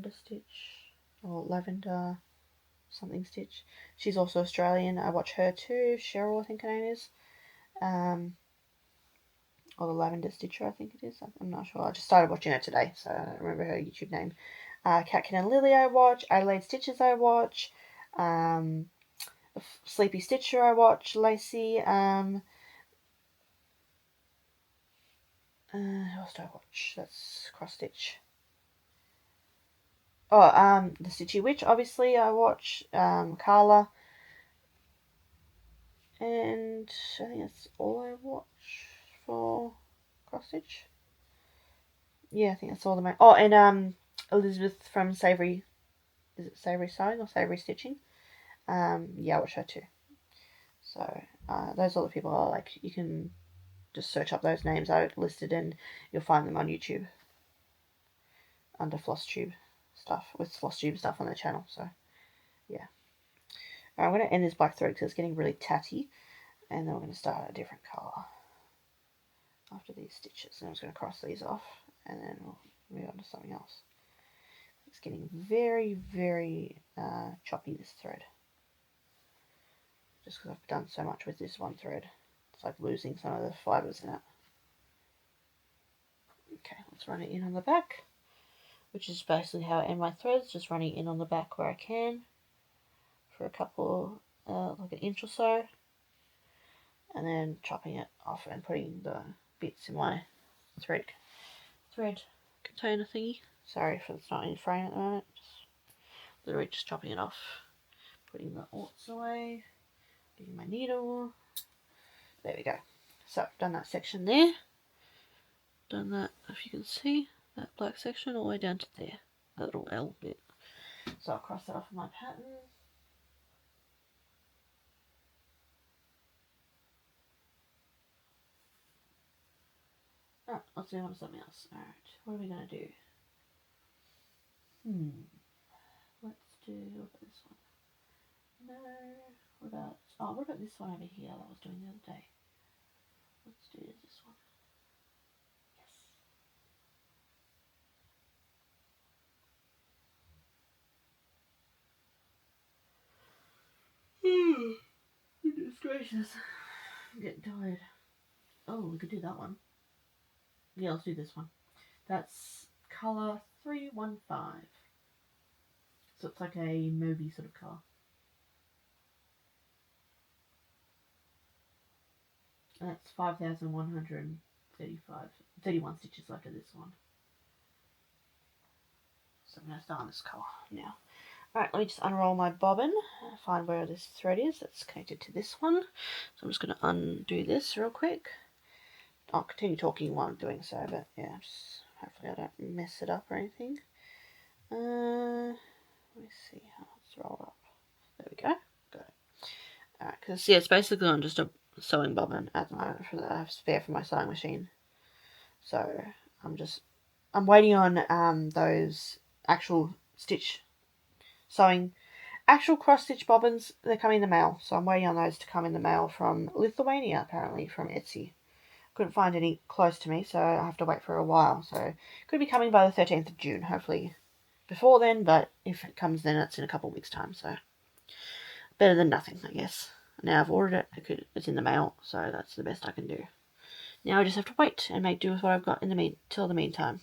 Stitch, or Lavender something Stitch. She's also Australian. I watch her too. Cheryl, I think her name is. Or the Lavender Stitcher, I think it is. I'm not sure. I just started watching her today, so I don't remember her YouTube name. Catkin and Lillie I watch. Adelaide Stitches I watch. Sleepy Stitcher I watch. Lacey. Who else do I watch? That's cross stitch. Oh, the Stitchy Witch, obviously, I watch. Carla. And I think that's all I watch for cross stitch. Yeah, I think that's all the main. Oh, and Elizabeth from Savory. Is it Savory Sewing or Savory Stitching? Yeah, I watch her too. So those are the people I like. You can just search up those names I listed, and you'll find them on YouTube under Flosstube stuff, with Flosstube stuff on their channel. So yeah, I'm going to end this black thread because it's getting really tatty, and then we're going to start a different colour after these stitches. And I'm just going to cross these off, and then we'll move on to something else. It's getting very, very choppy, this thread, just because I've done so much with this one thread. It's like losing some of the fibres in it. Okay, let's run it in on the back, which is basically how I end my threads, just running in on the back where I can for a couple, like an inch or so, and then chopping it off and putting the bits in my thread container thingy. Sorry if it's not in frame at the moment. Literally just chopping it off, putting the orts away, getting my needle. There we go. So I've done that section there. Done that, if you can see, that black section all the way down to there, that little L bit. So I'll cross that off my pattern. Alright, let's move on to something else. Alright, what are we going to do? Let's do, what about this one? No, what about this one over here that I was doing the other day? Let's do this one. Yes. Goodness gracious. I'm getting tired. Oh, we could do that one. Yeah, let's do this one. That's colour 315. So it's like a movie sort of colour. And that's 5,131 stitches after this one. So I'm going to start on this colour now. Alright, let me just unroll my bobbin, find where this thread is. That's connected to this one. So I'm just going to undo this real quick. I'll continue talking while I'm doing so, but yeah, just hopefully I don't mess it up or anything. Let me see how it's rolled up. There we go. Got it. Alright, because yeah, it's basically on just a sewing bobbin at the moment for the spare for my sewing machine. So I'm waiting on those actual actual cross stitch bobbins. They're coming in the mail, so I'm waiting on those to come in the mail from Lithuania, apparently from Etsy. Couldn't find any close to me, so I have to wait for a while. So could be coming by the 13th of June, hopefully before then, but if it comes then, it's in a couple of weeks' time, so better than nothing, I guess. Now I've ordered it, it's in the mail, so that's the best I can do. Now I just have to wait and make do with what I've got till the meantime.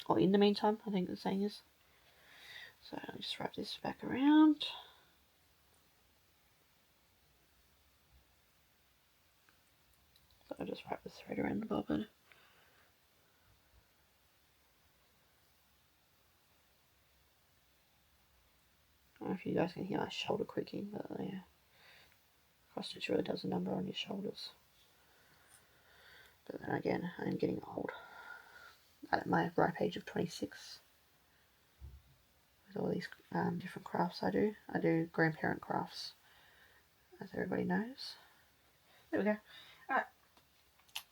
Or in the meantime, I think the saying is. So I'll just wrap this back around. So I'll just wrap the thread around the bobbin. I don't know if you guys can hear my shoulder creaking, but yeah. Cross stitch really does a number on your shoulders. But then again, I'm getting old. At my ripe age of 26. With all these different crafts I do. I do grandparent crafts, as everybody knows. There we go. Alright.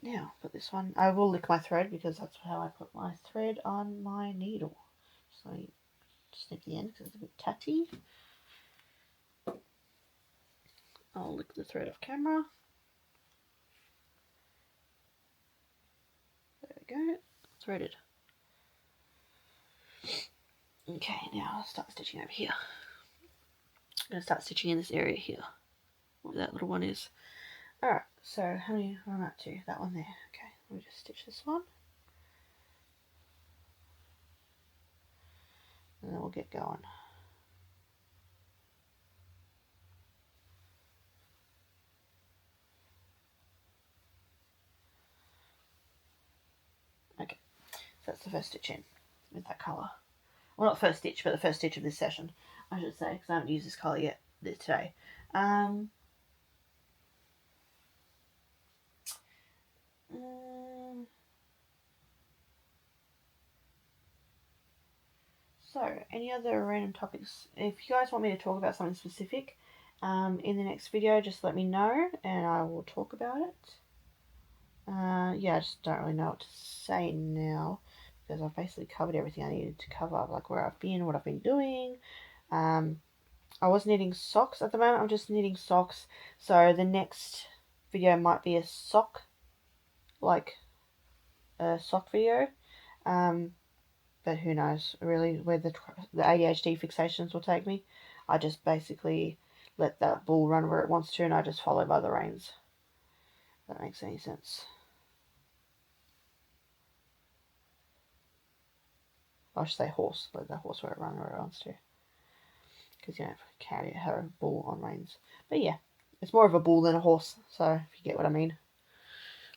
Now, put this one. I will lick my thread because that's how I put my thread on my needle. So I snip the end because it's a bit tatty. I'll lick the thread off camera. There we go. Threaded. Okay, now I'll start stitching over here. I'm going to start stitching in this area here, where that little one is. Alright, so how many am I up to? That one there. Okay, let me just stitch this one. And then we'll get going. Okay, so that's the first stitch in with that colour. Well, not first stitch, but the first stitch of this session, I should say, because I haven't used this colour yet today. So, any other random topics? If you guys want me to talk about something specific in the next video, just let me know and I will talk about it. Yeah, I just don't really know what to say now because I've basically covered everything I needed to cover, like where I've been, what I've been doing. I was knitting socks. At the moment, I'm just knitting socks. So the next video might be a sock video. But who knows, really, where the ADHD fixations will take me. I just basically let that bull run where it wants to, and I just follow by the reins. If that makes any sense. I should say horse. Let the horse run where it wants to. Because, you know, carry her bull on reins. But yeah, it's more of a bull than a horse, so if you get what I mean.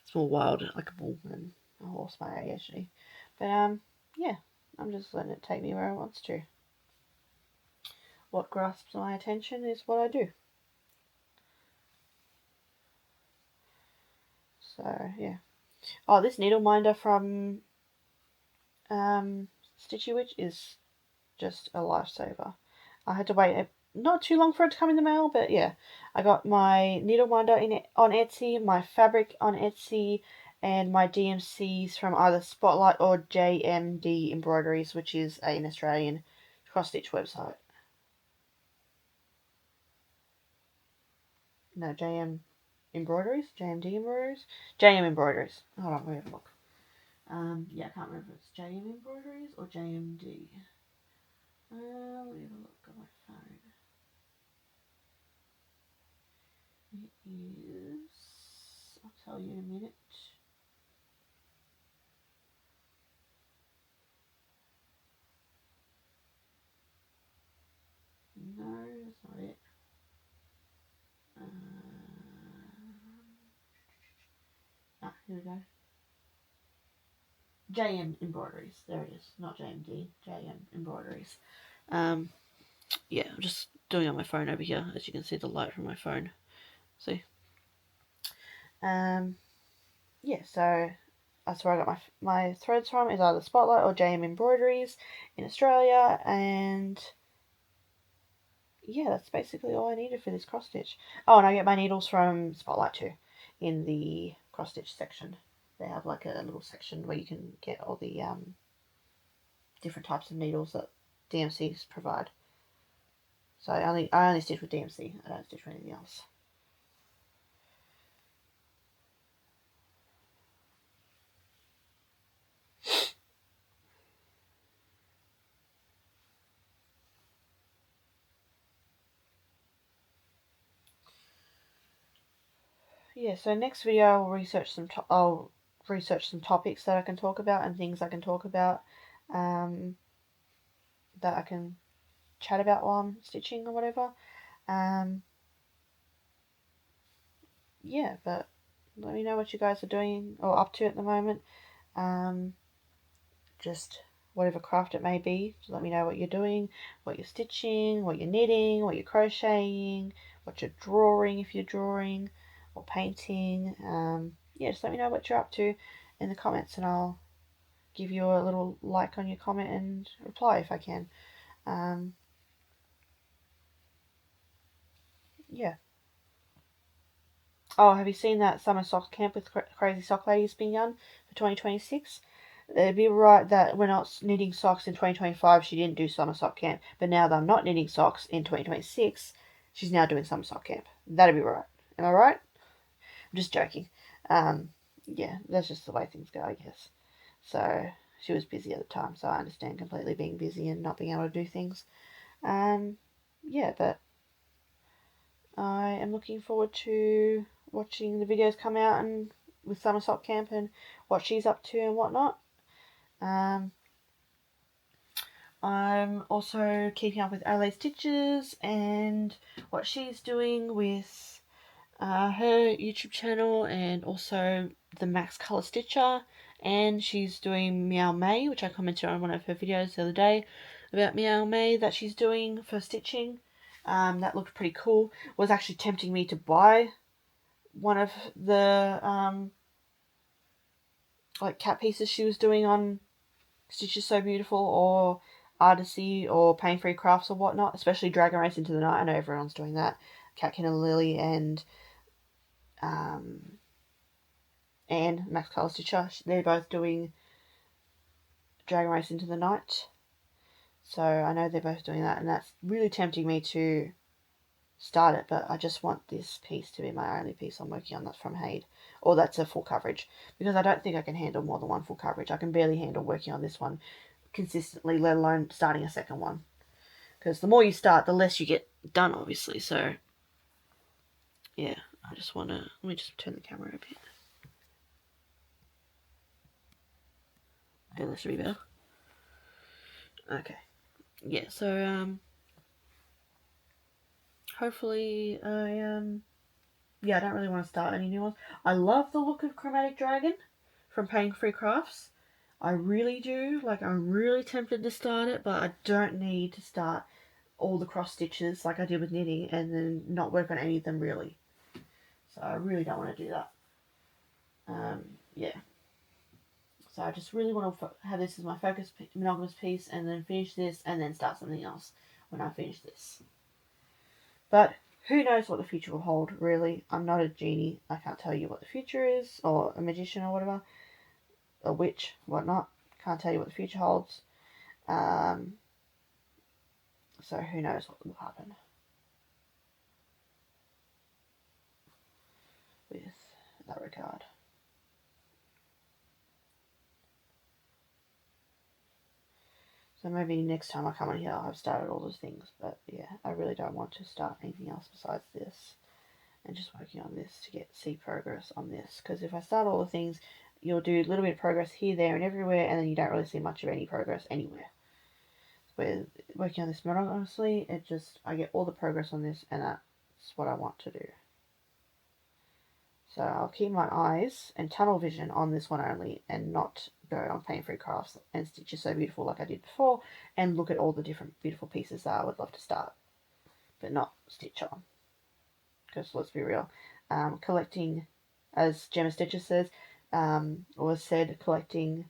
It's more wild, like a bull, than a horse, my ADHD. But, yeah, I'm just letting it take me where it wants to. What grasps my attention is what I do. So, yeah. Oh, this needle minder from Stitchy Witch is just a lifesaver. I had to wait not too long for it to come in the mail, but yeah. I got my needle minder on Etsy, my fabric on Etsy, and my DMCs from either Spotlight or JMD Embroideries, which is an Australian cross-stitch website. No, JM Embroideries? JMD Embroideries? JM Embroideries. Hold on, let me have a look. Yeah, I can't remember if it's JM Embroideries or JMD. Let me have a look on my phone. It is... I'll tell you in a minute. No, that's not it. Here we go. JM Embroideries. There it is. Not JMD. JM Embroideries. Yeah, I'm just doing it on my phone over here. As you can see, the light from my phone. See? Yeah, so that's where I got my threads from, is either Spotlight or JM Embroideries in Australia, and yeah, that's basically all I needed for this cross stitch. Oh, and I get my needles from Spotlight too, in the cross stitch section. They have like a little section where you can get all the different types of needles that DMCs provide. So I only stitch with DMC. I don't stitch with anything else. Yeah, so next video I'll research some topics that I can talk about and things I can talk about that I can chat about while I'm stitching or whatever. Yeah, but let me know what you guys are doing or up to at the moment. Just whatever craft it may be, just let me know what you're doing, what you're stitching, what you're knitting, what you're crocheting, what you're drawing if you're drawing, or painting. Yeah, just let me know what you're up to in the comments, and I'll give you a little like on your comment and reply if I can. Yeah. Oh, have you seen that summer sock camp with Crazy Sock Lady's being done for 2026? It'd be right that we're not knitting socks in 2025. She didn't do summer sock camp, but now that I'm not knitting socks in 2026, she's now doing summer sock camp. That'd be right. Am I right? I'm just joking. Yeah, that's just the way things go, I guess. So she was busy at the time, so I understand completely being busy and not being able to do things. Yeah, but I am looking forward to watching the videos come out and with summer sock camp and what she's up to and whatnot. I'm also keeping up with Adelaide Stitches and what she's doing with her YouTube channel, and also the Max Colour Stitcher, and she's doing Meow May, which I commented on one of her videos the other day about Meow May that she's doing for stitching. That looked pretty cool. It was actually tempting me to buy one of the like cat pieces she was doing on Stitches So Beautiful or Artisy or Pain Free Crafts or whatnot, especially Dragon Race Into the Night. I know everyone's doing that. Catkin and Lillie and Max Colour Stitcher, they're both doing Dragon Race Into the Night. So I know they're both doing that, and that's really tempting me to start it, but I just want this piece to be my only piece I'm working on that's from HAED, or that's a full coverage, because I don't think I can handle more than one full coverage. I can barely handle working on this one consistently, let alone starting a second one, because the more you start, the less you get done, obviously. So yeah, I just want to, let me just turn the camera a bit. Okay, that should be better. Okay, yeah, so hopefully yeah, I don't really want to start any new ones. I love the look of Chromatic Dragon from Pain Free Crafts. I really do. Like, I'm really tempted to start it, but I don't need to start all the cross stitches like I did with knitting and then not work on any of them really. So I really don't want to do that. Yeah. So I just really want to have this as my focus monogamous piece, and then finish this, and then start something else when I finish this. But who knows what the future will hold, really. I'm not a genie. I can't tell you what the future is, or a magician or whatever. A witch, whatnot. Can't tell you what the future holds. So who knows what will happen with that regard. So maybe next time I come in here I'll have started all those things. But yeah, I really don't want to start anything else besides this. And just working on this to see progress on this. Because if I start all the things, you'll do a little bit of progress here, there, and everywhere, and then you don't really see much of any progress anywhere. With working on this monogamously, I get all the progress on this, and that's what I want to do. So I'll keep my eyes and tunnel vision on this one only and not go on Pain Free Crafts and Stitches So Beautiful like I did before and look at all the different beautiful pieces that I would love to start, but not stitch on. Because let's be real, collecting, as Gemma Stitches says, or said, collecting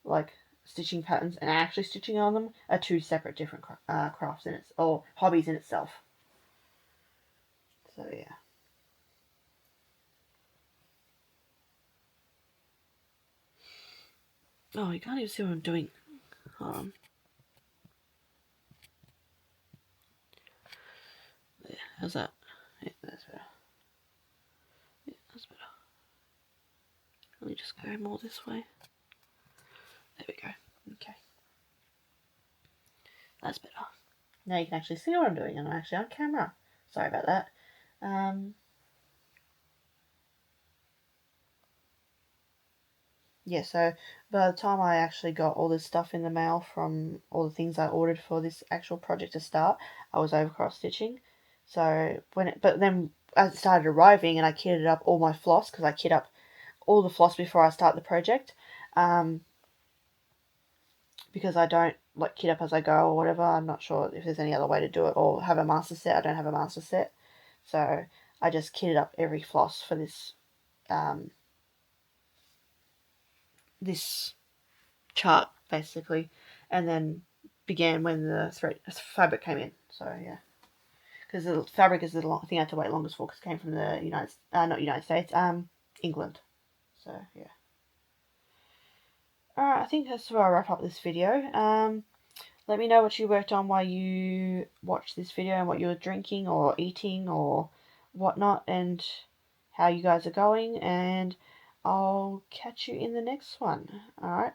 like stitching patterns and actually stitching on them are two separate different crafts in its or hobbies in itself. So yeah. Oh, you can't even see what I'm doing. Hold on. There, how's that? Yeah, that's better. Yeah, that's better. Let me just go more this way. There we go. Okay. That's better. Now you can actually see what I'm doing, and I'm actually on camera. Sorry about that. Yeah, so by the time I actually got all this stuff in the mail from all the things I ordered for this actual project to start, I was over cross stitching. So but then as it started arriving and I kitted up all my floss, because I kit up all the floss before I start the project, because I don't like kit up as I go or whatever. I'm not sure if there's any other way to do it, or have a master set. I don't have a master set, so I just kitted up every floss for this this chart basically, and then began when the fabric came in. So yeah, because the fabric is the thing I had to wait longest for because it came from the not United States, England. So yeah. Alright, I think that's where I'll wrap up this video. Let me know what you worked on while you watched this video and what you were drinking or eating or whatnot and how you guys are going, and I'll catch you in the next one. Alright,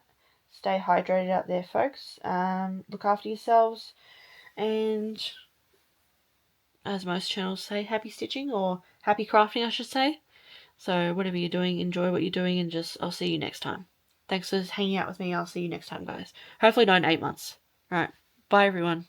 stay hydrated out there, folks. Look after yourselves, and as most channels say, happy stitching, or happy crafting I should say. So whatever you're doing, enjoy what you're doing, and I'll see you next time. Thanks for hanging out with me. I'll see you next time, guys. Hopefully not in 8 months. Alright, bye everyone.